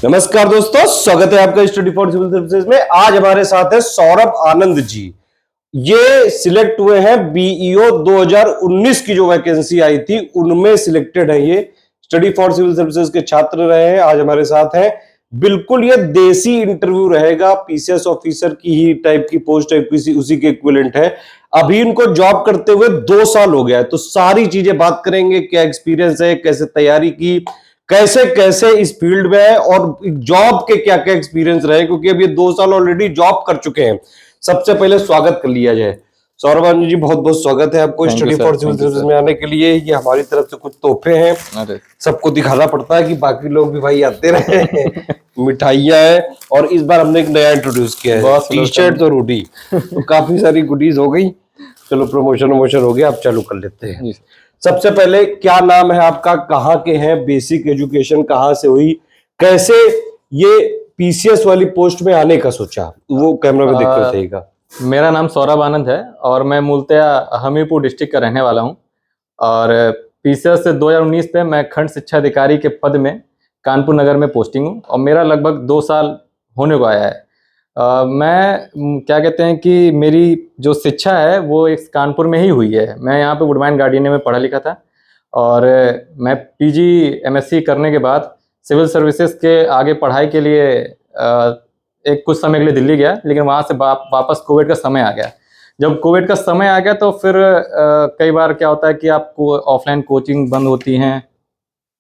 नमस्कार दोस्तों, स्वागत है आपका स्टडी फॉर सिविल सर्विसेज में। आज हमारे साथ है सौरभ आनंद जी। ये सिलेक्ट हुए हैं बीईओ 2019 की जो वैकेंसी आई थी उनमें सिलेक्टेड है। ये स्टडी फॉर सिविल सर्विसेज के छात्र रहे हैं, आज हमारे साथ हैं। बिल्कुल ये देसी इंटरव्यू रहेगा, पीसीएस ऑफिसर की ही टाइप की पोस्ट है, उसी के इक्विवेलेंट है। अभी इनको जॉब करते हुए 2 साल हो गया है, तो सारी चीजें बात करेंगे। क्या एक्सपीरियंस है, कैसे तैयारी की, कैसे कैसे इस फील्ड में है और जॉब के क्या क्या एक्सपीरियंस रहे, क्योंकि अब ये 2 साल ऑलरेडी जॉब कर चुके हैं। सबसे पहले स्वागत कर लिया जाए। सौरभ जी, बहुत बहुत स्वागत है आपको स्टडी फॉर सिविल सर्विसेज में आने के लिए। ये हमारी तरफ से कुछ तोहफे हैं, सबको दिखाना पड़ता है कि बाकी लोग भी भाई आते रहे। मिठाइयां है और इस बार हमने एक नया इंट्रोड्यूस किया है, टी शर्ट और हुडी। तो काफी सारी गुडीज हो गई। चलो प्रमोशन हो गया, अब चालू कर लेते हैं। सबसे पहले क्या नाम है आपका, कहाँ के हैं, बेसिक एजुकेशन कहाँ से हुई, कैसे ये पीसीएस वाली पोस्ट में आने का सोचा, वो कैमरा में देखते रहेगा। मेरा नाम सौरभ आनंद है और मैं मूलतः हमीरपुर डिस्ट्रिक्ट का रहने वाला हूं। और पीसीएस से 2019 पे मैं खंड शिक्षा अधिकारी के पद में कानपुर नगर में पोस्टिंग हूं और मेरा लगभग 2 साल होने को आया है। मैं क्या कहते हैं कि मेरी जो शिक्षा है वो एक कानपुर में ही हुई है। मैं यहाँ पे वुडमाइन गार्डियन में पढ़ा लिखा था और मैं पीजी एमएससी करने के बाद सिविल सर्विसेज के आगे पढ़ाई के लिए एक कुछ समय के लिए दिल्ली गया, लेकिन वहाँ से वापस कोविड का समय आ गया। जब कोविड का समय आ गया तो फिर कई बार क्या होता है कि आपको ऑफलाइन कोचिंग बंद होती हैं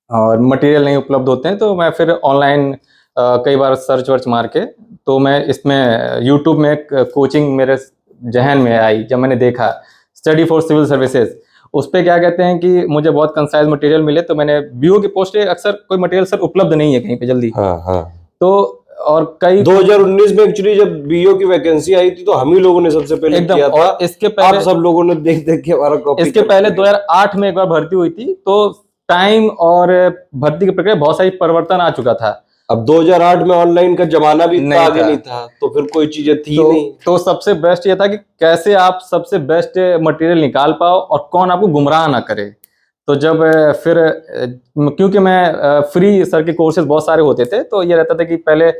और मटेरियल नहीं उपलब्ध होते हैं, तो मैं फिर ऑनलाइन कई बार सर्च वर्च मार के तो मैं इसमें यूट्यूब में एक कोचिंग मेरे जहन में आई। जब मैंने देखा स्टडी फॉर सिविल सर्विसेज, उस पर क्या कहते हैं कि मुझे बहुत कंसाइज मटेरियल मिले, तो मैंने बीओ की पोस्ट अक्सर कोई मटेरियल सर उपलब्ध नहीं है कहीं पे जल्दी। हाँ। तो और कई 2019 में एक्चुअली जब बीओ की वैकेंसी आई थी तो हम ही लोगों ने सबसे पहले किया था। और इसके पहले आप सब लोगों ने देख के हमारा कॉपी। इसके पहले 2008 में एक बार भर्ती हुई थी, तो टाइम और भर्ती की प्रक्रिया बहुत सारी परिवर्तन आ चुका था। अब 2008 में ऑनलाइन का जमाना भी इतना आगे नहीं था, तो फिर कोई चीजें थी नहीं। तो सबसे बेस्ट ये था कि कैसे आप सबसे बेस्ट मटेरियल निकाल पाओ और कौन आपको गुमराह ना करे। तो जब फिर क्योंकि मैं फ्री सर के कोर्सेज बहुत सारे होते थे, तो ये रहता था कि पहले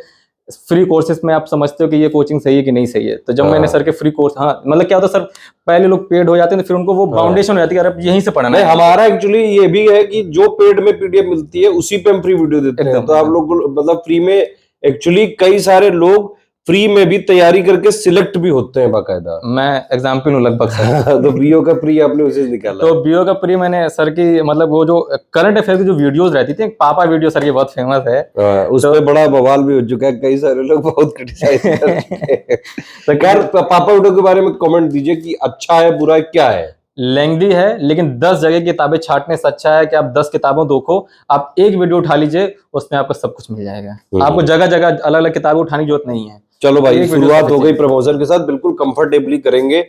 फ्री कोर्सेज में आप समझते हो कि ये कोचिंग सही है कि नहीं सही है। तो जब मैंने सर के फ्री कोर्स, मतलब क्या होता है सर, पहले लोग पेड हो जाते हैं तो फिर उनको वो बाउंडेशन हो जाती है कि यहीं से पढ़ना है। हमारा एक्चुअली ये भी है कि जो पेड में पीडीएफ मिलती है उसी पे हम फ्री वीडियो देते हैं। तो आप लोग मतलब फ्री में एक्चुअली कई सारे लोग फ्री में भी तैयारी करके सिलेक्ट भी होते हैं बाकायदा। मैं एग्जाम्पल हूँ लगभग सर। तो बीओ का प्री आपने उसे निकाला। तो बीओ का प्री मैंने सर की, मतलब वो जो करंट अफेयर की जो वीडियोस रहती थी, पापा वीडियो सर की बहुत फेमस है। उस पे बड़ा बवाल भी हो चुका है, कई सारे लोग बहुत क्रिटिसाइज कर चुके हैं। तो खैर पापा वीडियो के बारे में कमेंट दीजिए कि अच्छा है बुरा है क्या है। लेंथी है, लेकिन 10 जगह की किताबें छांटने से अच्छा है कि आप 10 किताबों देखो, आप एक वीडियो उठा लीजिए, उसमें आपको सब कुछ मिल जाएगा। आपको जगह जगह अलग अलग किताबें उठाने की जरूरत नहीं है। चलो भाई, शुरुआत हो गई प्रमोशन के साथ, बिल्कुल कंफर्टेबली करेंगे।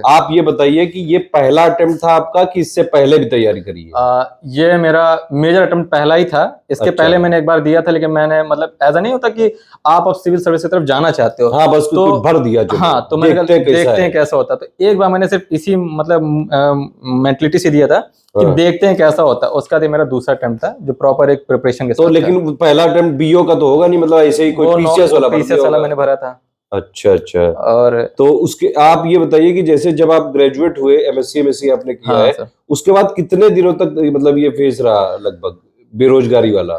आप ये बताइए कि ये पहला अटेम्प्ट था आपका कि इससे पहले भी तैयारी करी है? ये मेरा मेजर अटेम्प्ट पहला ही था। इसके पहले मैंने एक बार दिया था, लेकिन मैंने, मतलब ऐसा नहीं होता कि आप अब सिविल सर्विस की तरफ जाना चाहते हो, हाँ बस तो भर दिया। हाँ, तो मैंने देखते हैं कैसा होता है। तो एक बार मैंने सिर्फ इसी मतलब मेंटलिटी से दिया था कि देखते हैं कैसा होता है। उसका मेरा दूसरा अटेम्प्ट था जो प्रॉपर एक प्रिपरेशन के साथ। तो लेकिन पहला अटेम्प्ट बीओ का तो होगा नहीं, मतलब ऐसे ही कोई पीसीएस वाला मैंने भरा था। अच्छा। और तो उसके आप ये बताइए कि जैसे जब आप ग्रेजुएट हुए, एमएससी आपने किया है, उसके बाद कितने दिनों तक मतलब ये फेज रहा लगभग बेरोजगारी वाला?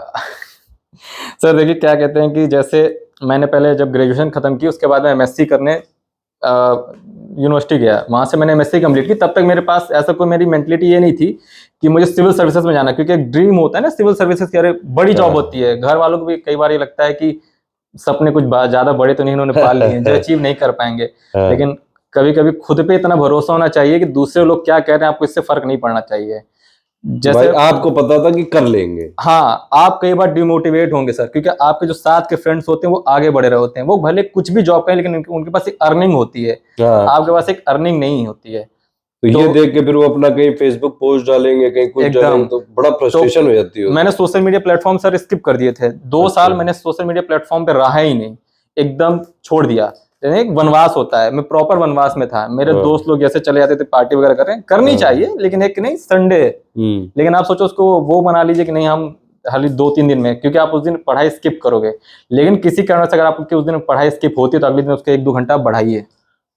सर देखिए क्या कहते हैं कि जैसे मैंने पहले जब ग्रेजुएशन खत्म की, उसके बाद मैं एमएससी करने यूनिवर्सिटी गया, वहां से मैंने एमएससी कंप्लीट की। तब तक मेरे पास ऐसा कोई, मेरी मेंटलिटी ये नहीं थी कि मुझे सिविल सर्विसेज में जाना, क्योंकि एक ड्रीम होता है ना सिविल सर्विसेज की, अरे बड़ी जॉब होती है। घर वालों को भी कई बार ये लगता है कि सपने कुछ ज्यादा बड़े तो नहीं इन्होंने पाल लिए जो अचीव नहीं कर पाएंगे। लेकिन कभी कभी खुद पे इतना भरोसा होना चाहिए कि दूसरे लोग क्या कह रहे हैं आपको इससे फर्क नहीं पड़ना चाहिए। जैसे आपको पता था कि कर लेंगे। हाँ, आप कई बार डिमोटिवेट होंगे सर, क्योंकि आपके जो साथ के फ्रेंड्स होते हैं वो आगे बढ़े रहे होते हैं। वो भले कुछ भी जॉब करें, लेकिन उनके पास एक अर्निंग होती है, आपके पास एक अर्निंग नहीं होती है। तो ये देख के फिर वो अपना कहीं फेसबुक पोस्ट डालेंगे, कहीं कुछ डालेंगे, तो बड़ा फ्रस्ट्रेशन हो जाती है। मैंने social media platform sir skip कर दिए थे। 2 साल मैंने सोशल मीडिया प्लेटफॉर्म पे रहा ही नहीं, एकदम छोड़ दिया। एक वनवास होता है, मैं प्रॉपर वनवास में था। मेरे दोस्त लोग जैसे चले जाते थे पार्टी वगैरह कर रहे हैं, करनी चाहिए, लेकिन एक नहीं संडे। लेकिन आप सोचो उसको वो बना लीजिए कि नहीं हम हाल 2-3 दिन में, क्योंकि आप उस दिन पढ़ाई स्किप करोगे। लेकिन किसी कारण से अगर आपकी उस दिन पढ़ाई स्किप होती है तो अगले दिन उसके 1-2 घंटा बढ़ाइए।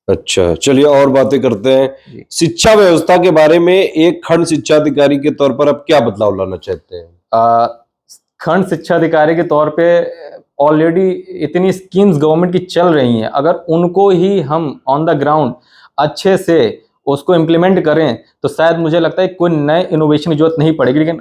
अच्छा, चलिए और बातें करते हैं। जी। शिक्षा व्यवस्था के बारे में एक खंड शिक्षा अधिकारी के तौर पर आप क्या बदलाव लाना चाहते हैं? खंड शिक्षा अधिकारी के तौर पे ऑलरेडी इतनी स्कीम्स गवर्नमेंट की चल रही हैं, अगर उनको ही हम ऑन द ग्राउंड अच्छे से उसको इम्प्लीमेंट करें तो शायद मुझे लगता है कोई नए इनोवेशन की जरूरत नहीं पड़ेगी। लेकिन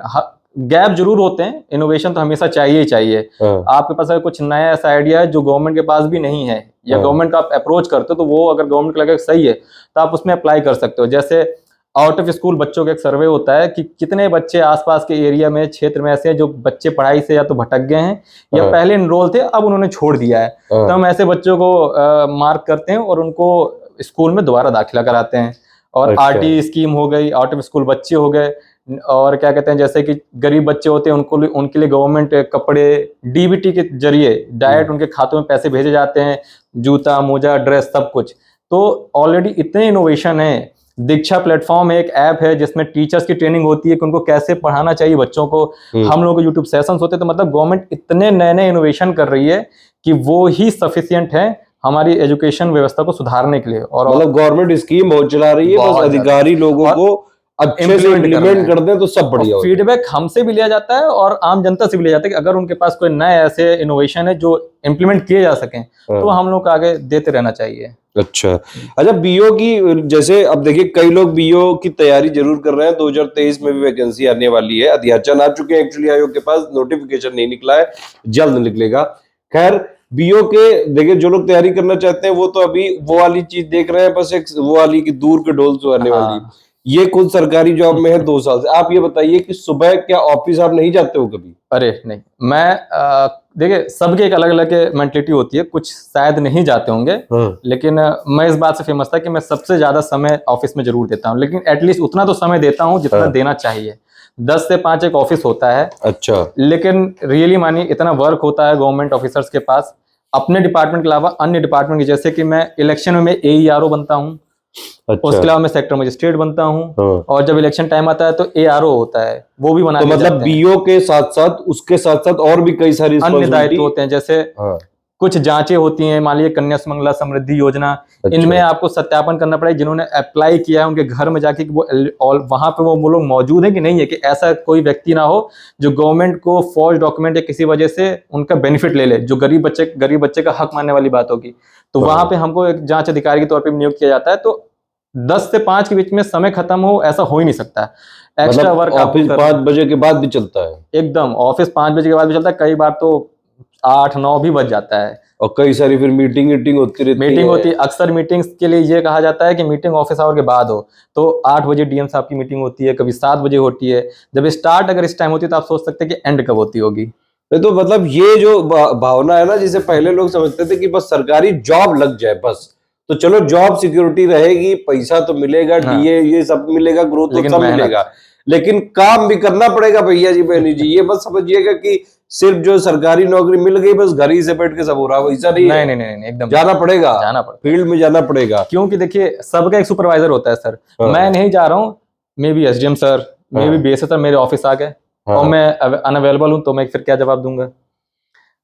गैप जरूर होते हैं, इनोवेशन तो हमेशा चाहिए ही चाहिए। हाँ, आपके पास अगर कुछ नया ऐसा आइडिया है जो गवर्नमेंट के पास भी नहीं है, या हाँ। गवर्नमेंट का आप अप्रोच करते हो तो वो अगर गवर्नमेंट को लगे सही है तो आप उसमें अप्लाई कर सकते हो। जैसे आउट ऑफ स्कूल बच्चों का एक सर्वे होता है कि कितने बच्चे आसपास के एरिया में, क्षेत्र में ऐसे हैं जो बच्चे पढ़ाई से या तो भटक गए हैं या हाँ। पहले एनरोल थे अब उन्होंने छोड़ दिया है। हाँ। तो हम ऐसे बच्चों को मार्क करते हैं और उनको स्कूल में दोबारा दाखिला कराते हैं। और अच्छा। आरटी स्कीम हो गई, आउट ऑफ स्कूल बच्चे हो गए, और क्या कहते हैं जैसे कि गरीब बच्चे होते हैं उनके लिए गवर्नमेंट कपड़े डीबीटी के जरिए डायरेक्ट उनके खातों में पैसे भेजे जाते हैं, जूता मोजा ड्रेस सब कुछ। तो ऑलरेडी इतने इनोवेशन है। दीक्षा प्लेटफॉर्म एक ऐप है जिसमें टीचर्स की ट्रेनिंग होती है कि उनको कैसे पढ़ाना चाहिए बच्चों को। हम लोगों के यूट्यूब सेशंस होते हैं। तो मतलब गवर्नमेंट इतने नए नए इनोवेशन कर रही है कि वो ही सफिशिएंट है हमारी एजुकेशन व्यवस्था को सुधारने के लिए। और मतलब गवर्नमेंट स्कीम बहुत चला रही है, बस बहुत ज्यादा। अधिकारी लोगों और को अच्छे से implement करना इम्प्लीमेंट है। कर दें तो सब बढ़िया हो जाए। फीडबैक हमसे भी लिया जाता है और आम जनता से भी लिया जाता है कि अगर उनके पास कोई नए ऐसे इनोवेशन है जो इम्प्लीमेंट किए जा सकें तो हम लोग को आगे देते रहना चाहिए। अच्छा, बीओ की, जैसे अब देखिए कई लोग बीओ की तैयारी जरूर कर रहे हैं। 2023 में भी वैकेंसी आने वाली है, अध्याचन आ चुके हैं, एक्चुअली आयोग के पास नोटिफिकेशन नहीं निकला है, जल्द निकलेगा। खैर, बीओ के देखिए जो लोग तैयारी करना चाहते हैं वो तो अभी वो वाली चीज देख रहे हैं, बस एक वो वाली की दूर के ढोल जो आने वाली। ये खुद सरकारी जॉब में है 2 साल से। आप ये बताइए कि सुबह क्या ऑफिस आप नहीं जाते हो कभी? अरे नहीं, मैं देखिए सबके एक अलग अलग मेंटलिटी होती है, कुछ शायद नहीं जाते होंगे। लेकिन मैं इस बात से फेमस था कि मैं सबसे ज्यादा समय ऑफिस में जरूर देता हूँ, लेकिन एटलीस्ट उतना तो समय देता हूँ जितना देना चाहिए। 10 से 5 एक ऑफिस होता है। अच्छा। लेकिन रियली मानिए इतना वर्क होता है गवर्नमेंट ऑफिसर्स के पास अपने डिपार्टमेंट के अलावा अन्य डिपार्टमेंट के, जैसे कि मैं इलेक्शन में AERO बनता हूँ। अच्छा। उसके अलावा मैं सेक्टर मजिस्ट्रेट बनता हूँ। और जब इलेक्शन टाइम आता है तो ARO होता है, वो भी बना तो मतलब बीओ के साथ साथ उसके साथ साथ और भी कई सारी अन्य दायित्व होते हैं। जैसे कुछ जांचें होती हैं, मान लीजिए कन्या सुमंगला समृद्धि योजना। अच्छा। इनमें आपको सत्यापन करना पड़ेगा जिन्होंने अप्लाई किया है उनके घर में जाके कि वो वहां पे वो लोग मौजूद है कि नहीं है, कि ऐसा कोई व्यक्ति ना हो जो गवर्नमेंट को फॉल्स डॉक्यूमेंट या किसी वजह से उनका बेनिफिट ले ले, जो गरीब बच्चे का हक मानने वाली बात होगी। तो वहां पे हमको एक जांच अधिकारी के तौर पर नियुक्त किया जाता है। तो 10 से 5 के बीच में समय खत्म हो ऐसा हो ही नहीं सकता। एक्स्ट्रा वर्क ऑफिस 5 बजे के बाद भी चलता है? एकदम, ऑफिस 5 बजे के बाद भी चलता है, कई बार तो 8-9 भी बज जाता है। और कई सारी फिर मीटिंग होती रहती है। मीटिंग होती है, अक्सर मीटिंग्स के लिए ये कहा जाता है कि मीटिंग ऑफिस आवर के बाद हो। तो 8 बजे डीएम साहब की मीटिंग होती है, कभी 7 बजे होती है। जब स्टार्ट अगर इस टाइम होती है तो आप सोच सकते हैं कि एंड कब होती होगी। तो मतलब ये जो भावना है ना, जिसे पहले लोग समझते थे कि बस सरकारी जॉब लग जाए बस, तो चलो जॉब सिक्योरिटी रहेगी, पैसा तो मिलेगा, डीए ये सब मिलेगा, ग्रोथ तो सब मिलेगा, लेकिन काम भी करना पड़ेगा भैया जी बहनी जी। ये बस समझिएगा कि सिर्फ जो सरकारी नौकरी मिल गई बस घर ही से बैठ के सब हो रहा है, ऐसा नहीं है। नहीं, एकदम जाना पड़ेगा, फील्ड में जाना पड़ेगा। क्योंकि देखिए सबका एक सुपरवाइजर होता है सर। मैं नहीं जा रहा हूँ, may be SDM sir, may be BSA sir मेरे ऑफिस आ गए और मैं अनअवेलेबल हूँ, तो मैं फिर क्या जवाब दूंगा?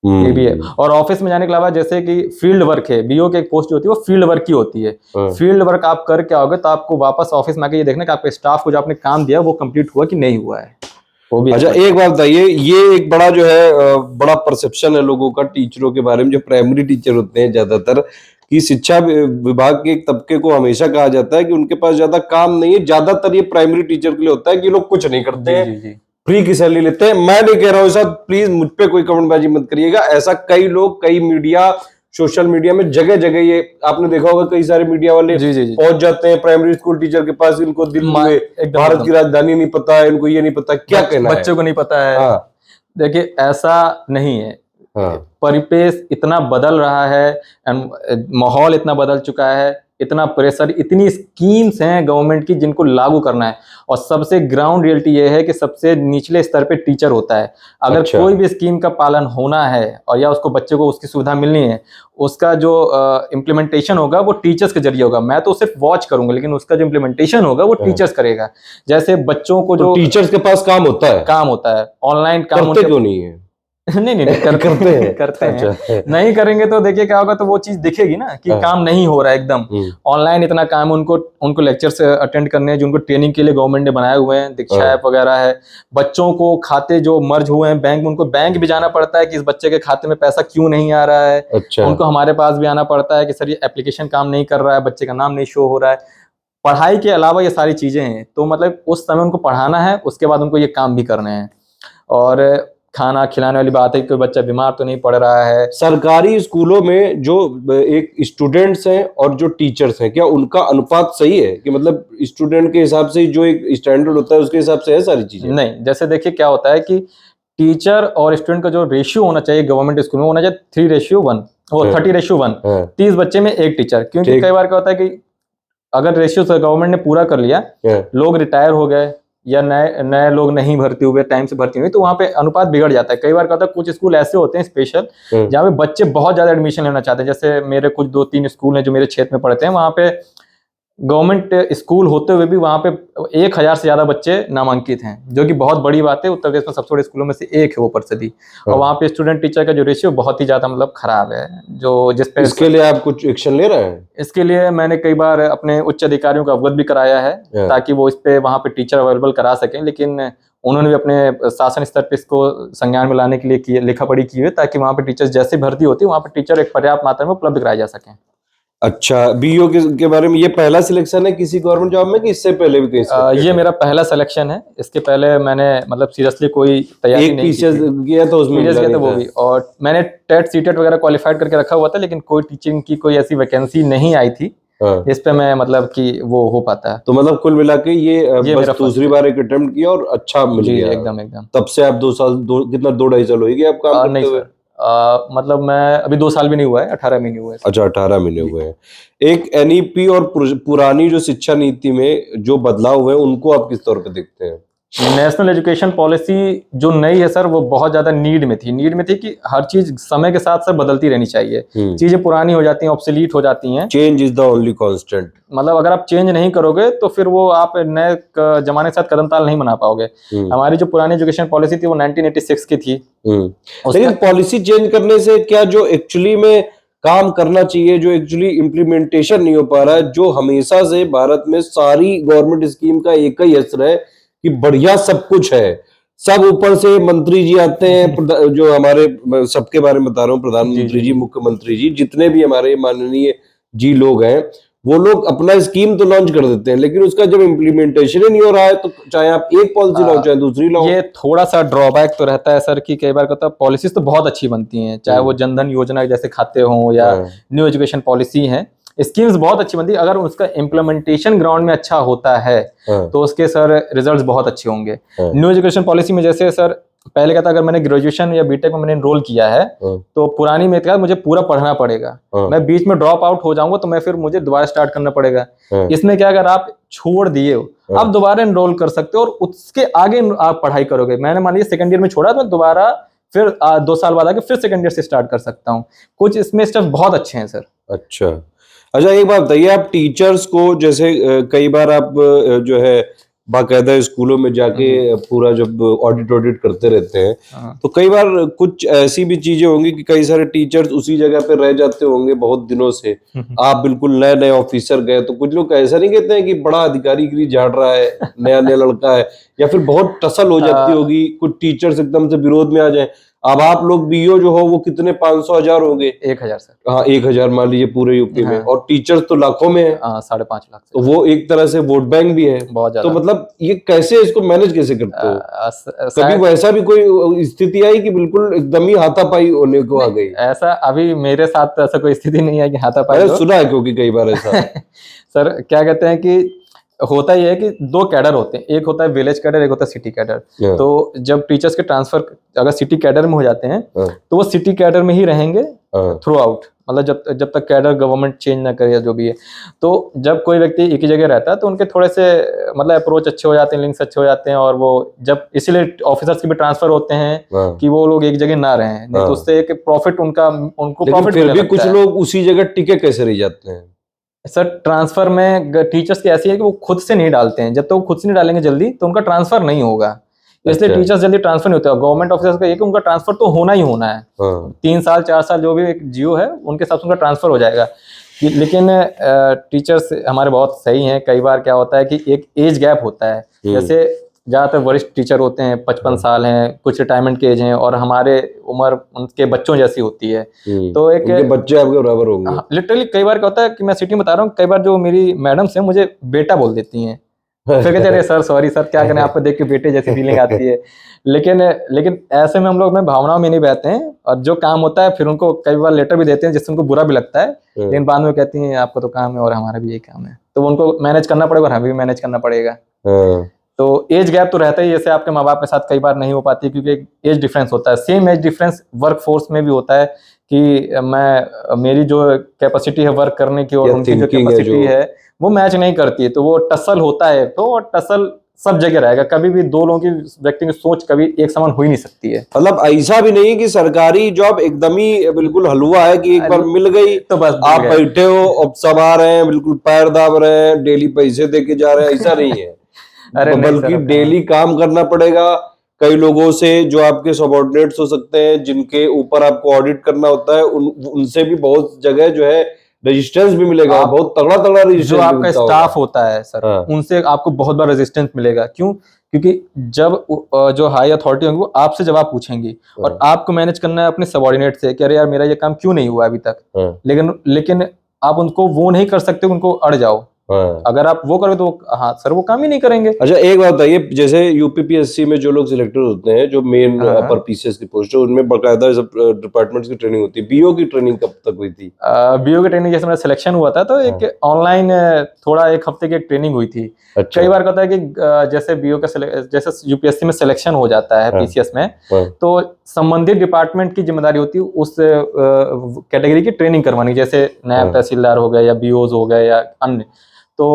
ये भी है। और ऑफिस में जाने के अलावा जैसे कि फील्ड वर्क है, बीओ की एक पोस्ट जो होती है वो फील्ड वर्क की होती है। फील्ड वर्क आप करके आओगे तो आपको वापस ऑफिस में आके ये देखना कि आपके स्टाफ को जो आपने काम दिया वो कंप्लीट हुआ कि नहीं हुआ है, वो भी। अच्छा, एक बात बताइए, ये एक बड़ा जो है बड़ा परसेप्शन है लोगों का टीचरों के बारे में, जो प्राइमरी टीचर होते हैं ज्यादातर, कि शिक्षा विभाग के एक तबके को हमेशा कहा जाता है कि उनके पास ज्यादा काम नहीं है। ज्यादातर ये प्राइमरी टीचर के लिए होता है कि लोग कुछ नहीं करते हैं, फ्री की सैलरी लेते हैं। मैं नहीं कह रहा हूँ ऐसा, प्लीज मुझ पे कोई कमेंटबाजी मत करिएगा। ऐसा कई लोग, कई मीडिया, सोशल मीडिया में जगह जगह ये आपने देखा होगा, कई सारे मीडिया वाले पहुंच जाते हैं प्राइमरी स्कूल टीचर के पास, इनको दिल्ली भारत की राजधानी नहीं पता है, इनको ये नहीं पता, क्या कहना है, बच्चों को नहीं पता है। देखिए ऐसा नहीं है। परिपेश इतना बदल रहा है, माहौल इतना बदल चुका है, इतना प्रेशर, इतनी स्कीम्स हैं गवर्नमेंट की जिनको लागू करना है, और सबसे ग्राउंड रियलिटी ये है कि सबसे निचले स्तर पे टीचर होता है। अगर अच्छा। कोई भी स्कीम का पालन होना है और या उसको बच्चे को उसकी सुविधा मिलनी है, उसका जो इम्प्लीमेंटेशन होगा वो टीचर्स के जरिए होगा। मैं तो सिर्फ वॉच करूंगा, लेकिन उसका जो इम्प्लीमेंटेशन होगा वो टीचर्स करेगा। जैसे बच्चों को तो जो टीचर्स के पास काम होता है, काम होता है, ऑनलाइन काम करते क्यों नहीं है? नहीं करते हैं, करते हैं। अच्छा। नहीं करेंगे तो देखिए क्या होगा, तो वो चीज दिखेगी ना कि काम नहीं हो रहा है एकदम। ऑनलाइन इतना काम, उनको लेक्चर्स अटेंड करने हैं जो उनको ट्रेनिंग के लिए गवर्नमेंट ने बनाए हुए हैं, दीक्षा ऐप वगैरह है। बच्चों को खाते जो मर्ज हुए हैं बैंक में, उनको बैंक भी जाना पड़ता है कि इस बच्चे के खाते में पैसा क्यों नहीं आ रहा है। अच्छा। उनको हमारे पास भी आना पड़ता है कि सर ये एप्लीकेशन काम नहीं कर रहा है, बच्चे का नाम नहीं शो हो रहा है। पढ़ाई के अलावा ये सारी चीजें हैं, तो मतलब उस समय उनको पढ़ाना है, उसके बाद उनको ये काम भी करने हैं। और खाना खिलाने वाली बात है कि कोई बच्चा बीमार तो नहीं पड़ रहा है। सरकारी स्कूलों में जो एक स्टूडेंट्स हैं और जो टीचर्स हैं, क्या उनका अनुपात सही है कि मतलब स्टूडेंट के हिसाब से जो एक स्टैंडर्ड होता है उसके हिसाब से है सारी चीजें? नहीं, जैसे देखिए क्या होता है कि टीचर और स्टूडेंट का जो रेशियो होना चाहिए गवर्नमेंट स्कूल में, होना चाहिए 3:1, वो 30:1, 30 बच्चे में एक टीचर। क्योंकि कई बार क्या होता है कि अगर रेशियो गवर्नमेंट ने पूरा कर लिया, लोग रिटायर हो गए या नए लोग नहीं भर्ती हुए, टाइम से भर्ती हुई, तो वहाँ पे अनुपात बिगड़ जाता है। कई बार क्या होता है, कुछ स्कूल ऐसे होते हैं स्पेशल जहाँ पे बच्चे बहुत ज्यादा एडमिशन लेना चाहते हैं। जैसे मेरे कुछ 2-3 स्कूल हैं जो मेरे क्षेत्र में पढ़ते हैं, वहाँ पे गवर्नमेंट स्कूल होते हुए भी वहाँ पे 1000 से ज्यादा बच्चे नामांकित हैं, जो कि बहुत बड़ी बात है। उत्तर प्रदेश में सबसे बड़े स्कूलों में से एक है वो परिषदी, और वहाँ पे स्टूडेंट टीचर का जो रेशियो बहुत ही ज्यादा मतलब खराब है। जो जिस पे इसके लिए आप कुछ एक्शन ले रहे हैं? इसके लिए मैंने कई बार अपने उच्च अधिकारियों को अवगत भी कराया है, ताकि वो इस पे वहाँ पे टीचर अवेलेबल करा सकें। लेकिन उन्होंने भी अपने शासन स्तर पे इसको संज्ञान में लाने के लिए लिखा पढ़ी की है, ताकि वहाँ पे टीचर्स जैसे भर्ती होती है वहाँ पे टीचर एक पर्याप्त मात्रा में उपलब्ध कराए जा सकें। अच्छा, बीईओ के बारे में ये पहला सिलेक्शन है किसी गवर्नमेंट जॉब में कि इससे पहले भी कहीं? ये मेरा पहला सिलेक्शन है। इसके पहले मैंने मतलब सीरियसली कोई तैयारी नहीं की थी। किया था उसमें, गया था वो भी, और मैंने टेट सीटेट वगैरह क्वालिफाइड करके रखा हुआ था, लेकिन कोई टीचिंग की कोई ऐसी वैकेंसी नहीं आई थी इस पे मैं मतलब कि वो हो पाता है। तो मतलब कुल मिला के ये बस दूसरी बार एक अटेम्प्ट किया और अच्छा मिल गया। एकदम। तब से आप 2 साल, कितना 2-2.5 साल हो गए आप काम करते हुए? मतलब मैं अभी 2 साल भी नहीं हुआ है, 18 महीने हुए हैं। अच्छा, 18 महीने हुए हैं। एक एनईपी और पुरानी जो शिक्षा नीति में जो बदलाव हुए उनको आप किस तौर पे देखते हैं? नेशनल एजुकेशन पॉलिसी जो नई है सर, वो बहुत ज्यादा नीड में थी कि हर चीज समय के साथ साथ बदलती रहनी चाहिए। चीजें पुरानी हो जाती हैं, ऑब्सोलीट हो जाती हैं। Change is the only constant. मतलब अगर आप चेंज नहीं करोगे तो फिर वो आप नए जमाने के साथ कदम ताल नहीं बना पाओगे। हमारी जो पुरानी एजुकेशन पॉलिसी थी वो 1986 की थी। लेकिन पॉलिसी चेंज करने से क्या जो एक्चुअली में काम करना चाहिए, जो एक्चुअली इम्प्लीमेंटेशन नहीं हो पा रहा है, जो हमेशा से भारत में सारी गवर्नमेंट स्कीम का एक ही असर है कि बढ़िया सब कुछ है, सब ऊपर से मंत्री जी आते हैं, जो हमारे सबके बारे में बता रहा हूँ, प्रधानमंत्री जी, मुख्यमंत्री जी, जितने भी हमारे माननीय जी लोग हैं, वो लोग अपना स्कीम तो लॉन्च कर देते हैं, लेकिन उसका जब इम्प्लीमेंटेशन ही नहीं हो रहा है, तो चाहे आप एक पॉलिसी लाओ चाहे दूसरी लाओ। ये थोड़ा सा ड्रॉबैक तो रहता है सर कि कई बार कहता है पॉलिसीज तो बहुत अच्छी बनती हैं, चाहे वो जनधन योजना जैसे खाते हों या न्यू एजुकेशन पॉलिसी है, स्कीम्स बहुत अच्छी बनती है। अगर उसका इम्प्लीमेंटेशन ग्राउंड में अच्छा होता है तो उसके सर रिजल्ट्स बहुत अच्छे होंगे। न्यू एजुकेशन पॉलिसी में जैसे सर पहले कहता अगर मैंने ग्रेजुएशन या बीटेक में मैंने एनरोल किया है तो पुरानी में क्या मुझे पूरा पढ़ना पड़ेगा, मैं बीच में ड्रॉप आउट हो जाऊंगा तो मैं फिर मुझे दोबारा स्टार्ट करना पड़ेगा। इसमें क्या अगर आप छोड़ दिए हो आप दोबारा एनरोल कर सकते हो और उसके आगे आप पढ़ाई करोगे। मैंने मान लीजिए सेकंड ईयर में छोड़ा तो दोबारा फिर 2 साल बाद आके फिर सेकंड ईयर से स्टार्ट कर सकता हूँ। कुछ इसमें स्टेप बहुत अच्छे हैं सर। अच्छा, एक बात बताइए, आप टीचर्स को जैसे कई बार आप जो है बाकायदा स्कूलों में जाके पूरा जब ऑडिट करते रहते हैं, तो कई बार कुछ ऐसी भी चीजें होंगी कि कई सारे टीचर्स उसी जगह पे रह जाते होंगे बहुत दिनों से, आप बिल्कुल नए ऑफिसर गए तो कुछ लोग ऐसा नहीं कहते हैं कि बड़ा अधिकारी गिरी झाड़ रहा है, नया लड़का है, या फिर बहुत टसल हो जाती होगी, कुछ टीचर्स एकदम से विरोध में आ जाए। अब आप लोग बीईओ जो हो वो कितने 500,000 होंगे? 1000 सर। हाँ, 1000 मान लीजिए पूरे यूपी में, और टीचर्स तो लाखों में है। 5.5 लाख। तो वो एक तरह से वोट बैंक भी है बहुत ज्यादा। तो मतलब ये कैसे, इसको मैनेज कैसे करते हो? कभी वैसा भी कोई स्थिति आई कि बिल्कुल एकदम ही हाथापाई होने को आ गई? ऐसा अभी मेरे साथ ऐसा कोई स्थिति नहीं है कि हाथापाई। सुना है क्योंकि कई बार ऐसा सर क्या कहते हैं कि होता ही है कि 2 कैडर होते हैं, एक होता है विलेज कैडर, एक होता है सिटी कैडर। तो जब टीचर्स के ट्रांसफर अगर सिटी कैडर में हो जाते हैं तो वो सिटी कैडर में ही रहेंगे हाँ। थ्रू आउट, मतलब जब तक कैडर गवर्नमेंट चेंज ना करे या जो भी है। तो जब कोई व्यक्ति एक ही जगह रहता है तो उनके थोड़े से मतलब अप्रोच अच्छे हो जाते हैं, लिंक्स अच्छे हो जाते हैं, और वो जब इसीलिए ऑफिसर्स के भी ट्रांसफर होते हैं हाँ। कि वो लोग एक जगह ना रहें, नहीं हाँ। तो उससे एक प्रॉफिट उनको लेकिन प्रॉफिट फिर मिलने भी कुछ लगता है। लोग उसी जगह टिके कैसे रह जाते हैं? सर ट्रांसफर में टीचर्स की ऐसी है कि वो खुद से नहीं डालते हैं, जब तक वो खुद से नहीं डालेंगे जल्दी तो उनका ट्रांसफर नहीं होगा, इसलिए अच्छा। टीचर्स जल्दी ट्रांसफर नहीं होते। गवर्नमेंट ऑफिसर्स का ये कि उनका ट्रांसफर तो होना ही होना है, हाँ। 3 साल 4 साल जो भी एक जियो है उनके हिसाब से उनका ट्रांसफर हो जाएगा। लेकिन टीचर्स हमारे बहुत सही हैं। कई बार क्या होता है कि एक एज गैप होता है, जैसे ज़्यादातर वरिष्ठ टीचर होते हैं 55 साल हैं, कुछ रिटायरमेंट के एज हैं, और हमारे उम्र उनके बच्चों जैसी होती है। तो एक उनके बच्चे आपके बराबर होंगे। लिटरली कई बार क्या होता है कि मैं सिटी में बता रहा हूँ, कई बार जो मेरी मैडम्स हैं मुझे बेटा बोल देती हैं, फिर कहते अरे सर सॉरी सर, क्या करें, आपको देख के बेटे जैसी फीलिंग आती है। लेकिन ऐसे में हम लोग में भावनाओं में नहीं बहते हैं, और जो काम होता है फिर उनको कई बार लेटर भी देते हैं जिससे उनको बुरा भी लगता है, लेकिन बाद में कहती हैं आपका तो काम है और हमारा भी यही काम है, तो उनको मैनेज करना पड़ेगा और हमें भी मैनेज करना पड़ेगा। तो एज गैप तो रहता ही, जैसे आपके माँ बाप के साथ कई बार नहीं हो पाती क्योंकि एज डिफरेंस होता है। Same age difference work force में भी होता है कि मेरी जो कैपेसिटी है वर्क करने की और उनकी जो कैपेसिटी है वो मैच नहीं करती है, तो वो टसल होता है। तो टसल सब जगह रहेगा, कभी भी दो लोगों की व्यक्ति की सोच कभी एक समान हो ही नहीं सकती है। मतलब ऐसा भी नहीं कि सरकारी जॉब एकदम ही बिल्कुल हलवा है कि एक बार मिल गई तो बस आप बैठे हो, अब सब आ रहे हैं, बिल्कुल पैर दाब रहे हैं, डेली पैसे दे के जा रहे हैं, ऐसा नहीं है। बल्कि डेली काम करना पड़ेगा। कई लोगों से जो आपके सबऑर्डिनेट्स हो सकते हैं, जिनके ऊपर आपको ऑडिट करना होता है, उनसे भी बहुत जगह जो है रेजिस्टेंस भी मिलेगा, बहुत तगड़ा रेजिस्टेंस। जो आपका स्टाफ होता है सर, उनसे आपको बहुत बार रेजिस्टेंस मिलेगा। क्यों? क्योंकि जब जो हाई अथॉरिटी होंगी वो आपसे जवाब पूछेंगी, और आपको मैनेज करना है अपने सबऑर्डिनेट से कि अरे यार मेरा ये काम क्यों नहीं हुआ अभी तक। लेकिन आप उनको वो नहीं कर सकते, उनको अड़ जाओ। अगर आप वो करोगे तो हाँ सर वो काम ही नहीं करेंगे। अच्छा एक बात बताइए, जैसे यूपीपीएससी में जो लोग सिलेक्टेड होते हैं, जो मेन अपर पीसीएस की पोस्ट है, उनमें बकायदा सब डिपार्टमेंट्स की ट्रेनिंग होती है। बीओ की ट्रेनिंग कब तक हुई थी? बीओ की ट्रेनिंग जैसे मेरा सिलेक्शन हुआ था तो एक ऑनलाइन थोड़ा एक हफ्ते की ट्रेनिंग हुई थी। अच्छा। कई बार कहता है कि जैसे बीओ का जैसे यूपीएससी में सिलेक्शन हो जाता है पीसीएस में, तो संबंधित डिपार्टमेंट की जिम्मेदारी होती है उस कैटेगरी की ट्रेनिंग करवानी, जैसे नायब तहसीलदार हो गए या बीओज हो गए या अन्य। तो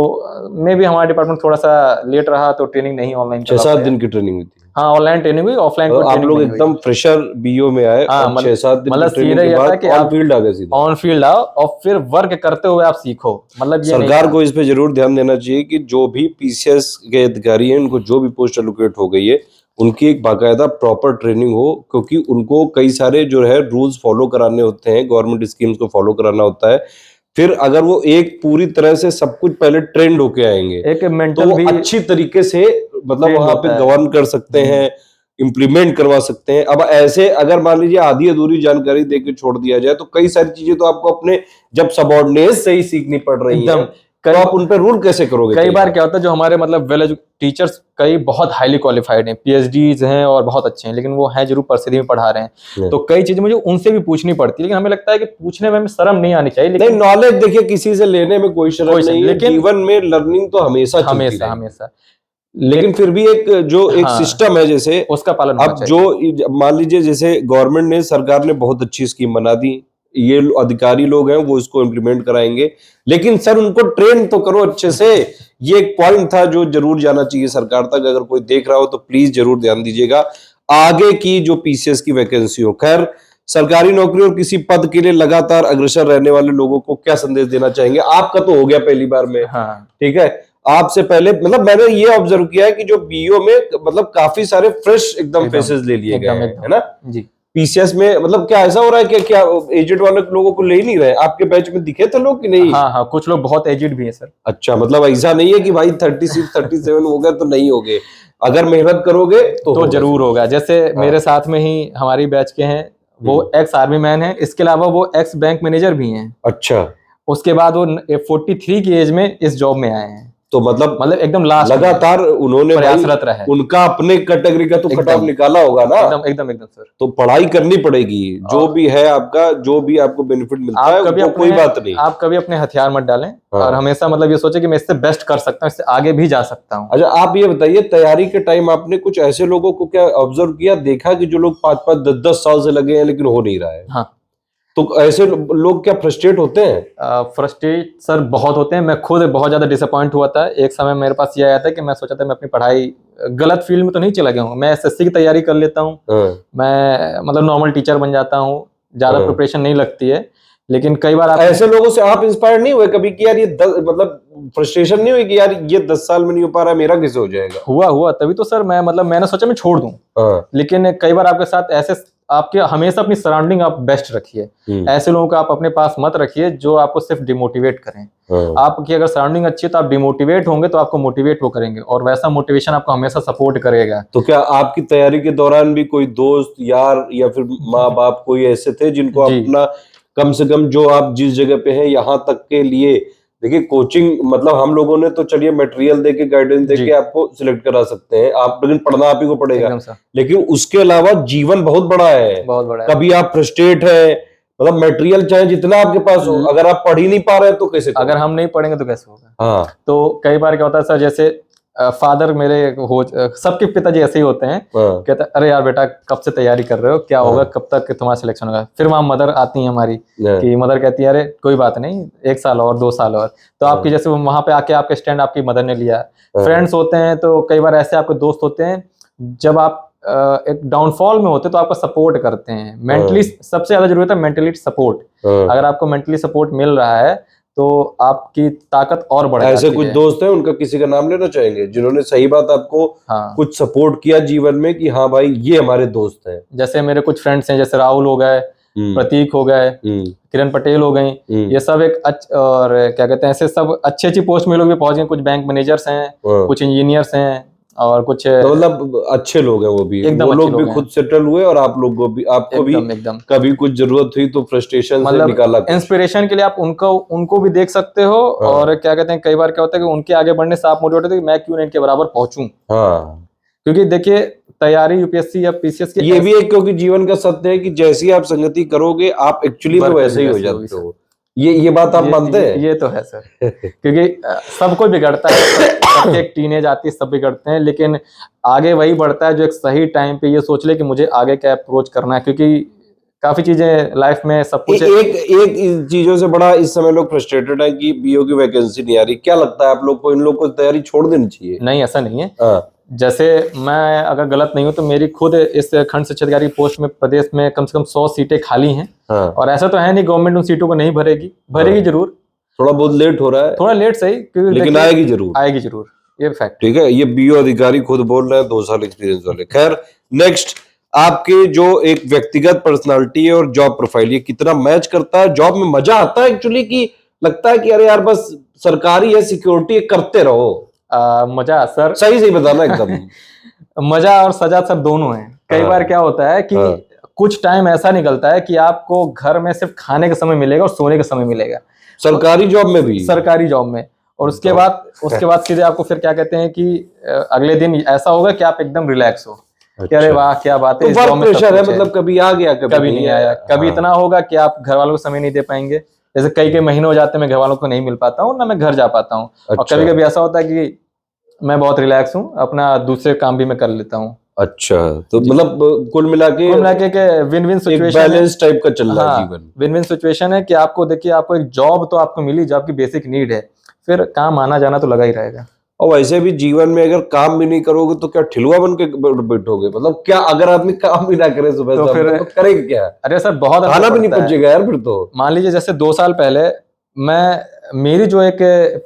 मे भी हमारा डिपार्टमेंट थोड़ा सा लेट रहा तो ट्रेनिंग नहीं ऑनलाइन 6-7 दिन की ट्रेनिंग हुई थी। हाँ ऑनलाइन ट्रेनिंग हुई, ऑफलाइन तो आप लोग एकदम फ्रेशर बीओ में आए, 6-7 दिन की ट्रेनिंग के बाद ऑन फील्ड आ गए सीधे। ऑन फील्ड आओ और फिर वर्क करते हुए आप सीखो। मतलब ये सरकार को इस पे जरूर ध्यान देना चाहिए कि जो भी पीसीएस के अधिकारी हैं, उनको जो भी पोस्ट एलोकेट हो गई है, उनकी एक बाकायदा प्रॉपर ट्रेनिंग हो, क्योंकि उनको कई सारे जो है रूल्स फॉलो कराने होते हैं, गवर्नमेंट स्कीम्स को फॉलो कराना होता है। फिर अगर वो एक पूरी तरह से सब कुछ पहले ट्रेंड होके आएंगे, एक मेंटल तो वो भी अच्छी तरीके से मतलब वहां पे गवर्न कर सकते हैं, इंप्लीमेंट करवा सकते हैं। अब ऐसे अगर मान लीजिए आधी अधूरी जानकारी देके छोड़ दिया जाए, तो कई सारी चीजें तो आपको अपने जब सबऑर्डिनेट से ही सीखनी पड़ रही है, तो आप उन पे रूल कैसे करोगे? कई बार क्या होता है जो हमारे मतलब वेल टीचर्स कई बहुत हाईली क्वालिफाइड हैं, पीएचडीज हैं और बहुत अच्छे हैं, लेकिन वो हैं जरूर परिस्थिति में पढ़ा रहे हैं, तो कई चीजें मुझे उनसे भी पूछनी पड़ती है। लेकिन हमें लगता है कि पूछने में शर्म नहीं आनी चाहिए। लेकिन नहीं, नॉलेज देखिए किसी से लेने में कोई शर्म नहीं है, जीवन में लर्निंग तो हमेशा हमेशा। लेकिन फिर भी एक जो एक सिस्टम है, जैसे उसका पालन अब जो मान लीजिए जैसे गवर्नमेंट ने, सरकार ने बहुत अच्छी स्कीम बना दी, ये अधिकारी लोग हैं वो इसको इम्प्लीमेंट कराएंगे, लेकिन सर उनको ट्रेन तो करो अच्छे से। ये एक पॉइंट था जो जरूर जाना चाहिए सरकार तक। अगर कोई देख रहा हो तो प्लीज जरूर ध्यान दीजिएगा। आगे की जो पीसीएस की वैकेंसी हो, खैर सरकारी नौकरी और किसी पद के लिए लगातार अग्रसर रहने वाले लोगों को क्या संदेश देना चाहेंगे? आपका तो हो गया पहली बार में, ठीक है, आपसे पहले मतलब मैंने ये ऑब्जर्व किया है कि जो बीओ में मतलब काफी सारे फ्रेश एकदम फेसेस ले लिए गए हैं, है ना जी। पीसीएस में मतलब क्या ऐसा हो रहा है कि क्या एजेड वाले लोगों को ले ही नहीं रहे? आपके बैच में दिखे थे लोग कि नहीं? हाँ कुछ लोग बहुत एजेड भी हैं सर। अच्छा, मतलब ऐसा नहीं है कि भाई 36 37 हो गए तो नहीं होगे, अगर मेहनत करोगे तो जरूर होगा। जैसे मेरे साथ में ही हमारी बैच के हैं, वो एक्स आर्मी मैन है, इसके अलावा वो एक्स बैंक मैनेजर भी हैं। अच्छा। उसके बाद वो 43 की एज में इस जॉब में आए हैं, तो मतलब एकदम लास्ट लगातार उन्होंने प्रयासरत रहे। उनका अपने कैटेगरी का तो कट ऑफ निकाला होगा ना? एकदम सर। तो पढ़ाई करनी पड़ेगी, जो भी है आपका, जो भी आपको बेनिफिट मिलता है वो कोई बात नहीं। आप कभी अपने हथियार मत डालें और हमेशा मतलब ये सोचे कि मैं इससे बेस्ट कर सकता हूँ, इससे आगे भी जा सकता हूँ। अच्छा आप ये बताइए, तैयारी के टाइम आपने कुछ ऐसे लोगों को क्या ऑब्जर्व किया, देखा कि जो लोग 5-5 10-10 साल से लगे हैं लेकिन हो नहीं रहा है? हाँ तो ऐसे लोग क्या फ्रस्ट्रेट होते हैं? फ्रस्ट्रेट सर बहुत होते हैं। मैं खुद बहुत ज़्यादा डिसअपॉइंट हुआ था। एक समय मेरे पास ये आया था कि मैं सोचा था मैं अपनी पढ़ाई गलत फील्ड में तो नहीं चला गया हूँ। मैं एसएससी की तैयारी कर लेता हूँ, मैं मतलब नॉर्मल टीचर बन जाता हूँ, ज़्यादा प्रिपरेशन नहीं लगती है। लेकिन कई बार आप ऐसे लोगों से आप इंस्पायर नहीं हुए कभी कि यार ये मतलब फ्रस्ट्रेशन नहीं हुई कि यार ये 10 साल में नहीं हो पा रहा, मेरा कैसे हो जाएगा? हुआ तभी तो सर मैं मतलब मैंने सोचा मैं छोड़ दूं। लेकिन कई बार आपके साथ ऐसे आपके हमेशा अपनी सराउंडिंग आप बेस्ट रखिए। ऐसे लोगों को आप अपने पास मत रखिए जो आपको सिर्फ डिमोटिवेट करें। आपकी अगर सराउंडिंग अच्छी है तो आप डिमोटिवेट होंगे तो आपको मोटिवेट वो करेंगे, और वैसा मोटिवेशन आपको हमेशा सपोर्ट करेगा। तो क्या आपकी तैयारी के दौरान भी कोई दोस्त यार या फिर माँ बाप कोई ऐसे थे जिनको अपना कम से कम जो आप जिस जगह पे हैं यहाँ तक के लिए, देखिए कोचिंग मतलब हम लोगों ने तो चलिए मटेरियल देके गाइडेंस देके आपको सिलेक्ट करा सकते हैं आप, लेकिन पढ़ना आप ही को पड़ेगा। लेकिन उसके अलावा जीवन बहुत बड़ा है, बहुत बड़ा है। कभी आप फ्रस्ट्रेट है, मतलब मटेरियल चाहे जितना आपके पास हो, अगर आप पढ़ ही नहीं पा रहे तो कैसे करें? अगर हम नहीं पढ़ेंगे तो कैसे होगा? हाँ। तो कई बार क्या होता है सर, जैसे फादर मेरे हो सबके पिताजी ऐसे ही होते हैं। कहते हैं अरे यार बेटा कब से तैयारी कर रहे हो, क्या होगा, कब तक तुम्हारा सिलेक्शन होगा? फिर वहां मदर आती है हमारी कि मदर कहती है अरे कोई बात नहीं, 1 साल और 2 साल और। तो आपकी जैसे वहां पे आके आपके स्टैंड आपकी मदर ने लिया। फ्रेंड्स होते हैं तो कई बार ऐसे आपके दोस्त होते हैं जब आप एक डाउनफॉल में होते तो आपको सपोर्ट करते हैं मेंटली। सबसे ज्यादा जरूरत है मेंटली सपोर्ट। अगर आपको मेंटली सपोर्ट मिल रहा है तो आपकी ताकत और बढ़ जाती है। ऐसे कुछ दोस्त हैं, उनका किसी का नाम लेना चाहेंगे जिन्होंने सही बात आपको कुछ सपोर्ट किया जीवन में कि हाँ भाई ये हमारे दोस्त हैं? जैसे मेरे कुछ फ्रेंड्स हैं, जैसे राहुल हो गए, प्रतीक हो गए, किरण पटेल हो गई। ये सब एक और क्या कहते हैं, ऐसे सब अच्छी अच्छी पोस्ट में लोग भी पहुंच गए। कुछ बैंक मैनेजर्स हैं, कुछ इंजीनियर्स हैं, और कुछ तो मतलब अच्छे लोग हैं वो भी, वो लोग भी खुद सेटल हुए और आप लोग को भी, आपको भी एकदम कभी कुछ जरूरत हुई तो फ्रस्ट्रेशन से निकाला। इंस्पिरेशन के लिए आप उनको भी देख सकते हो। और क्या कहते हैं, कई बार क्या होता है कि उनके आगे बढ़ने से आप मोटिवेट होते हैं कि मैं क्यों इनके बराबर पहुंचूं। क्योंकि देखिए तैयारी यूपीएससी या पीसीएस की ये भी एक, क्योंकि जीवन का सत्य है कि जैसी आप संगति करोगे आप एक्चुअली में वैसे ही हो जाते हो। ये बात आप मानते हैं? ये तो है सर। क्योंकि सब कोई बिगड़ता है, सबके एक टीनेज आती है, सब बिगड़ते हैं, लेकिन आगे वही बढ़ता है जो एक सही टाइम पे ये सोच ले कि मुझे आगे क्या अप्रोच करना है। क्योंकि काफी चीजें लाइफ में सब कुछ एक चीजों से बड़ा इस समय लोग फ्रस्ट्रेटेड है कि बीओ की वैकेंसी नहीं आ रही। क्या लगता है आप लोग को, इन लोग को तैयारी छोड़ देनी चाहिए? नहीं, ऐसा नहीं है। जैसे मैं अगर गलत नहीं हूं तो मेरी खुद इस खंड शिक्षा अधिकारी पोस्ट में प्रदेश में कम से कम 100 सीटें खाली हैं। और ऐसा तो है नहीं गवर्नमेंट उन सीटों को नहीं भरेगी, भरेगी जरूर। थोड़ा बहुत लेट हो रहा है, थोड़ा लेट सही, लेकिन आएगी जरूर, ये फैक्ट। ठीक है, ये बीओ अधिकारी खुद बोल रहे हैं, 2 साल एक्सपीरियंस वाले। खैर नेक्स्ट, आपके जो एक व्यक्तिगत पर्सनालिटी है और जॉब प्रोफाइल, ये कितना मैच करता है? जॉब में मजा आता है एक्चुअली कि लगता है कि अरे यार बस सरकारी है, सिक्योरिटी करते रहो? मजा सर, सही बताना एकदम। मजा और सजा सर दोनों है। कई बार क्या होता है कि कुछ टाइम ऐसा निकलता है कि आपको घर में सिर्फ खाने का समय मिलेगा और सोने का समय मिलेगा, सरकारी जॉब में भी। सरकारी जॉब में। और उसके बाद सीधे आपको फिर क्या कहते हैं कि अगले दिन ऐसा होगा कि आप एकदम रिलैक्स हो। अच्छा। अरे वाह क्या बात है, तो प्रेशर है, मतलब कभी आ गया कभी नहीं आया। कभी इतना होगा कि आप घर वालों को समय नहीं दे पाएंगे। जैसे कई महीने हो जाते हैं मैं घर वालों को नहीं मिल पाता हूँ, ना मैं घर जा पाता हूँ। और कभी कभी ऐसा होता है कि मैं बहुत रिलैक्स हूँ, अपना दूसरे काम भी मैं कर लेता हूँ। अच्छा, तो मतलब कुल मिला के win win situation, balance type का चल रहा है जीवन। विन विन सिचुएशन है कि आपको देखिए, आपको एक जॉब तो आपको मिली जो आपकी बेसिक नीड है, फिर काम आना जाना तो लगा ही रहेगा। और वैसे भी जीवन में अगर काम भी नहीं करोगे तो क्या ठिलुआ बन के बैठोगे? मतलब क्या अगर आदमी काम भी ना करे सुबह तो फिर करेगा क्या? अरे सर बहुत खाना भी नहीं पचेगा यार फिर तो। मान लीजिए जैसे 2 साल पहले मेरी जो एक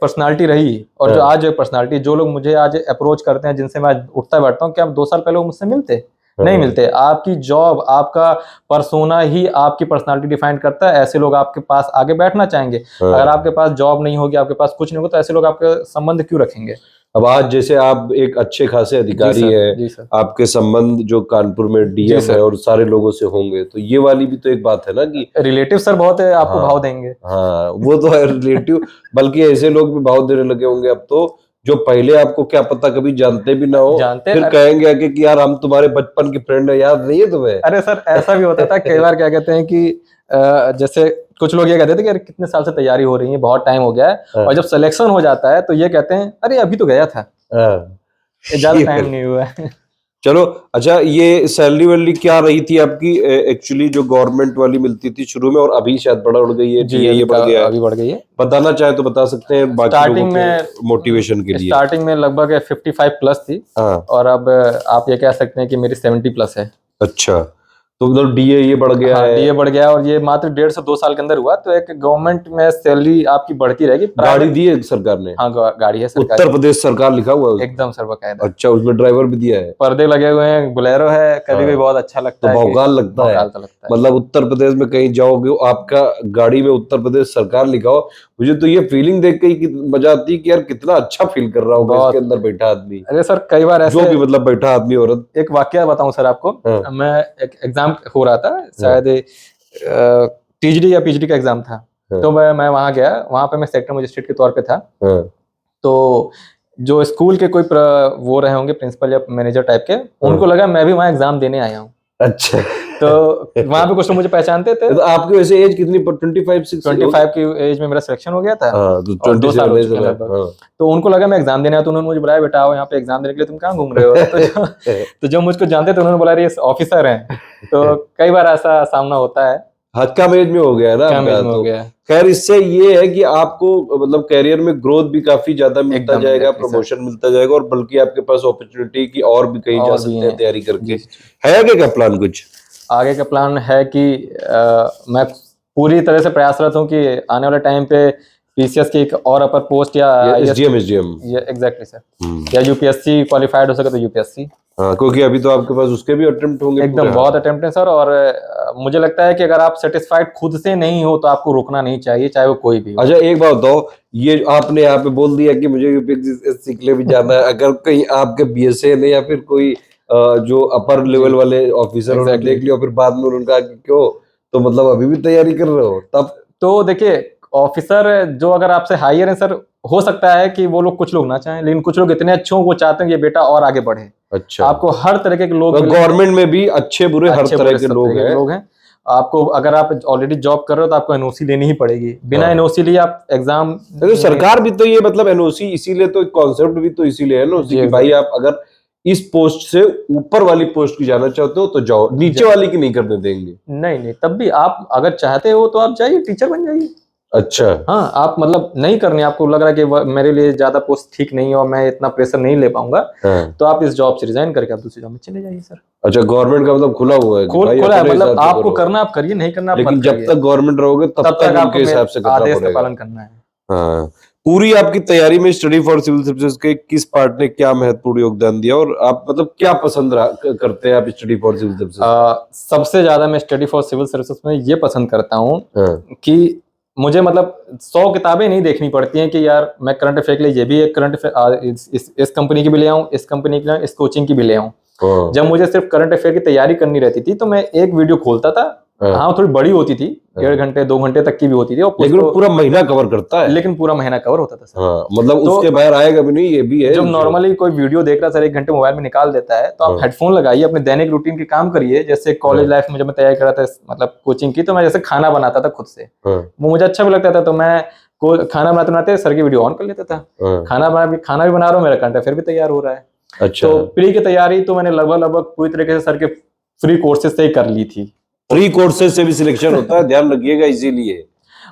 पर्सनालिटी रही और जो आज जो पर्सनालिटी, जो लोग मुझे आज अप्रोच करते हैं, जिनसे मैं उठता बैठता हूँ, क्या 2 साल पहले वो मुझसे मिलते? नहीं मिलते। आपकी जॉब, आपका पर्सोना ही आपकी पर्सनालिटी डिफाइन करता है। ऐसे लोग आपके पास आगे बैठना चाहेंगे। अगर आपके पास जॉब नहीं होगी, आपके पास कुछ नहीं होगा, तो ऐसे लोग आपके संबंध क्यों रखेंगे? अब आज जैसे आप एक अच्छे खासे अधिकारी है, आपके संबंध जो कानपुर में डीएम है और सारे लोगों से होंगे, तो ये वाली भी तो एक बात है ना कि रिलेटिव सर बहुत है, आपको भाव देंगे। हाँ वो तो है रिलेटिव, बल्कि ऐसे लोग भी भाव देने लगे होंगे अब तो, जो पहले आपको क्या पता कभी जानते भी ना हो, फिर कहेंगे आके कि यार हम तुम्हारे बचपन के फ्रेंड है, याद नहीं है तुम्हें? अरे सर ऐसा भी होता था कई बार। क्या कहते हैं कि जैसे कुछ लोग ये कहते थे कि कितने साल से तैयारी हो रही है, बहुत टाइम हो गया है, और जब सिलेक्शन हो जाता है तो ये कहते हैं अरे अभी तो गया था, ज्यादा टाइम नहीं हुआ है। चलो अच्छा, ये सैलरी वैलरी क्या रही थी आपकी एक्चुअली, जो गवर्नमेंट वाली मिलती थी शुरू में, और अभी शायद बढ़ गई है, जी ये बढ़ गया है? अभी बढ़ गई है। बताना चाहे तो बता सकते हैं बाकी लोगों स्टार्टिंग के में मोटिवेशन के लिए। स्टार्टिंग में लगभग 55 प्लस थी, हाँ और अब आप ये कह सकते हैं कि मेरी 70 प्लस है। अच्छा, तो मतलब डीए ये बढ़ गया हाँ है? डीए बढ़ गया, और ये मात्र 1.5 से 2 साल के अंदर हुआ, तो एक गवर्नमेंट में सैलरी आपकी बढ़ती रहेगी। गाड़ी प्राइवेट दी है सरकार ने? हाँ गाड़ी है सरकारी, उत्तर प्रदेश सरकार लिखा हुआ है उसमें? एकदम सर बकायदा। अच्छा, उसमें ड्राइवर भी दिया है? पर्दे लगे हुए हैं, बोलेरो है, कभी भी हाँ। बहुत अच्छा लगता तो है कि भौकाल लगता है? भौकाल तो लगता है। मतलब उत्तर प्रदेश में कहीं जाओगे, आपका गाड़ी में उत्तर प्रदेश सरकार लिखा हो, मुझे तो ये फीलिंग देख के ही मजा आती है कि यार कितना अच्छा फील कर रहा होगा इसके बहुत। अंदर बैठा आदमी, अरे सर कई बार जो ऐसे, भी मतलब बैठा आदमी औरत। एक वाकया बताऊं सर आपको। हाँ। मैं एक एग्जाम हो रहा था, शायद टीजीडी या पीजीडी का एग्जाम था। हाँ। तो मैं वहां गया, वहां पे मैं सेक्टर मजिस्ट्रेट के तौर पे था। हाँ। तो जो स्कूल के कोई वो रहे होंगे प्रिंसिपल या मैनेजर टाइप के, उनको लगा मैं भी वहाँ एग्जाम देने आया हूँ। अच्छा। तो वहां पे कुछ लोग मुझे पहचानते थे। तो आपकी वैसे एज कितनी? 25 की एज में मेरा सिलेक्शन हो गया था, हाँ, तो और 2 साल हो 27 चुके हैं है। लगभग। हाँ। तो उनको लगा मैं एग्जाम देने आया, तो उन्होंने मुझे बुलाया, बेटा आओ यहाँ पे एग्जाम देने के लिए, तुम कहाँ घूम रहे हो? तो जो मुझको जानते थे उन्होंने बोला ये ऑफिसर हैं। तो कई बार ऐसा सामना होता है। हाँ, कम एज में हो गया है ना कम आपका, एज में हो तो गया। खैर इससे ये है कि आपको मतलब कैरियर में ग्रोथ भी काफी ज्यादा मिलता एकदम जाएगा, exactly, सर। प्रमोशन मिलता जाएगा, और बल्कि आपके पास अपॉर्चुनिटी की और भी कहीं जा और भी सकते हैं हैं। तैयारी जी करके। जी। है आगे का प्लान कुछ? आगे का प्लान है कि मैं पूरी तरह से प्रयासरत हूँ कि आने वाले टाइम पे पीसीएस की एक और अपर पोस्ट या एसडीएम? एसडीएम? एग्जैक्टली सर, या यूपीएससी क्वालिफाइड हो सके तो यूपीएससी। हाँ, क्योंकि अभी तो आपके पास उसके भी अटेम्प्ट होंगे पूरे। एकदम बहुत अटेम्प्ट है सर, और मुझे लगता है कि अगर आप सेटिस्फाइड खुद से नहीं हो तो आपको रुकना नहीं चाहिए, चाहे वो कोई भी हो। अच्छा एक बात बताओ, ये आपने यहाँ पे बोल दिया कि मुझे यूपीएससी के लिए भी जाना है, अगर कहीं आपके बीएसएन या फिर कोई जो अपर लेवल वाले ऑफिसर उन्होंने देख लिया, फिर बाद में उन्होंने कहा कि क्यों, तो मतलब अभी भी तैयारी कर रहे हो तब? तो देखिए, ऑफिसर जो अगर आपसे हायर है सर, हो सकता है कि वो लोग, कुछ लोग ना चाहें, लेकिन कुछ लोग इतने अच्छे हों, वो चाहते हैं कि ये बेटा और आगे बढ़े। अच्छा, आपको हर तरह के लोग मिलेंगे। गवर्नमेंट में भी अच्छे बुरे हर अच्छे तरह बुरे के सब लोग तरीके के हैं। लोग हैं। आपको अगर आप ऑलरेडी जॉब कर रहे हो तो आपको एनओसी लेनी ही पड़ेगी। बिना हाँ। एनओसी लिए आप एग्जाम तो सरकार भी तो ये मतलब एनओसी इसीलिए, तो कॉन्सेप्ट भी तो इसीलिए है एनओसी जी, कि भाई आप अगर इस पोस्ट से ऊपर वाली पोस्ट की जाना चाहते हो तो जाओ, नीचे वाली की नहीं करने देंगे। नहीं, तब भी आप अगर चाहते हो तो आप जाइए, टीचर बन जाइए। अच्छा। हाँ, आप मतलब नहीं करनी, आपको लग रहा है कि मेरे लिए ज्यादा पोस्ट ठीक नहीं है और मैं इतना प्रेशर नहीं ले पाऊंगा, हाँ। तो आप इस जॉब से रिजाइन करके आप दूसरी जॉब में चले जाइए सर। अच्छा, गवर्नमेंट का मतलब खुला हुआ है कि भाई खुला है, अपने मतलब हिसाब से आपको करो। करना आप करिए, नहीं करना आप लेकिन मत जब करिए। तक गवर्नमेंट रहोगे तब तक आपको उनके हिसाब से करना आदेश का पड़ेगा। पालन करना है। हाँ। पूरी आपकी तैयारी में स्टडी फॉर सिविल सर्विसेज के किस पार्ट ने क्या महत्वपूर्ण योगदान दिया, और आप मतलब क्या पसंद करते हैं आप स्टडी फॉर सिविल सर्विसेज? सबसे ज्यादा मैं स्टडी फॉर सिविल सर्विसेज में ये पसंद करता हूँ हाँ। कि मुझे मतलब 100 किताबें नहीं देखनी पड़ती हैं कि यार मैं करंट अफेयर के लिए ये भी एक करंट अफेयर इस कंपनी की भी ले आऊँ, इस कंपनी की इस कोचिंग की भी ले आऊँ। हाँ। जब मुझे सिर्फ करंट अफेयर की तैयारी करनी रहती थी तो मैं एक वीडियो खोलता था। हाँ थोड़ी बड़ी होती थी, 1.5 घंटे 2 घंटे तक की भी होती थी, और लेकिन पूरा महीना कवर करता है। लेकिन पूरा महीना कवर होता था सर। हाँ, मतलब तो उसके बाहर आएगा भी नहीं, ये भी है। जब नॉर्मली कोई वीडियो देख रहा सर 1 घंटे मोबाइल में निकाल देता है, तो आप हेडफोन लगाइए, अपने दैनिक रूटीन के काम करिए। जैसे कॉलेज लाइफ में जब मैं तैयारी कर रहा था मतलब कोचिंग की, तो मैं जैसे खाना बनाता था खुद से, वो मुझे अच्छा भी लगता था, तो मैं खाना बनाते बनाते सर की वीडियो ऑन कर लेता था। खाना भी बना रहा हूँ, मेरा करंट अफेयर भी तैयार हो रहा है। अच्छा। तो प्री की तैयारी तो मैंने लगभग पूरी तरीके से सर के फ्री कोर्सेज से ही कर ली थी। फ्री कोर्सेज से भी सिलेक्शन होता है, ध्यान रखिएगा इसीलिए।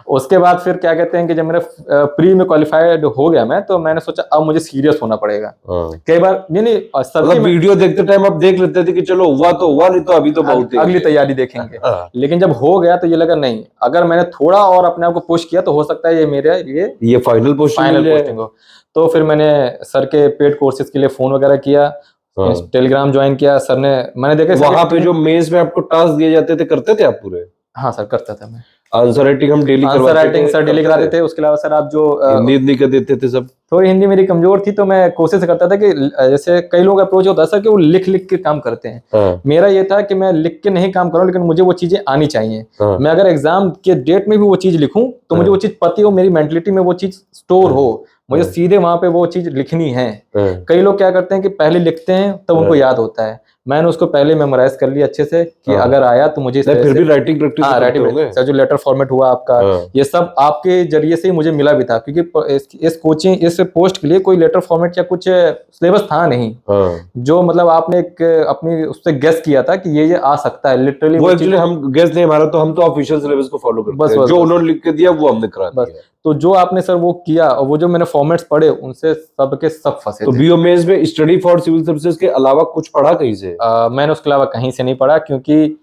उसके बाद फिर क्या कहते हैं कि जब मेरा प्री में क्वालिफाइड हो गया मैं, तो मैंने सोचा अब मुझे सीरियस होना पड़ेगा। कई बार नहीं मतलब वीडियो देखते टाइम आप देख लेते थे कि चलो हुआ तो हुआ, नहीं तो अभी तो बहुत अगली तैयारी देखेंगे। लेकिन जब हो गया तो ये लगा नहीं, अगर मैंने थोड़ा और अपने आप को पुश किया तो हो सकता है ये मेरे लिए फाइनल पोस्टिंग हो। तो फिर मैंने सर के पेड कोर्सेज के लिए फोन वगैरह किया, टेलीग्राम ज्वाइन किया। सर ने मैंने देखा वहां पे जो मेंस में आपको टास्क दिए जाते थे, करते थे आप पूरे? हाँ सर करता था मैं। आंसर राइटिंग हम daily answer writing sir daily कराते थे। उसके अलावा सर आप जो हिंदी कर देते थे सब? थोड़ी हिंदी मेरी कमजोर थी, तो मैं कोशिश करता था कि जैसे कई लोग अप्रोच होता है सर कि वो लिख के काम करते हैं। मेरा ये था कि मैं लिख के नहीं काम करूं, लेकिन मुझे वो चीजें आनी चाहिए। मैं अगर एग्जाम के डेट में भी वो चीज लिखूं तो मुझे वो चीज पती हो, मेरी मेंटलिटी में वो चीज स्टोर हो, मुझे सीधे वहां पे वो चीज लिखनी है। कई लोग क्या करते हैं कि पहले लिखते हैं तब उनको याद होता है, मैंने उसको पहले मेमोराइज कर लिया अच्छे से कि हाँ। अगर आया तो मुझे इस नहीं, तरह फिर से भी राइटिंग प्रैक्टिस हाँ करते राइटिंग होंगे। सर, जो लेटर फॉर्मेट हुआ आपका, हाँ। ये सब आपके जरिए से ही मुझे मिला भी था, क्योंकि इस कोचिंग इस पोस्ट के लिए कोई लेटर फॉर्मेट या कुछ सिलेबस था नहीं, हाँ। जो मतलब आपने एक अपनी उससे गेस किया था कि ये आ सकता है, लिटरली वो एक्चुअली हम गेस नहीं, हमारा तो हम तो ऑफिशियल सिलेबस को फॉलो करते बस हैं, बस जो बस उन्होंने लिख के दिया वो हमने करा बस। दिया। तो जो आपने सर वो किया, और वो जो मैंने फॉर्मेट्स पढ़े, उनसे सबके सब फंसे तो थे। बीओ मेंस में स्टडी फॉर सिविल सर्विसेज के अलावा कुछ पढ़ा कहीं से? मैंने उसके अलावा कहीं से नहीं पढ़ा, क्योंकि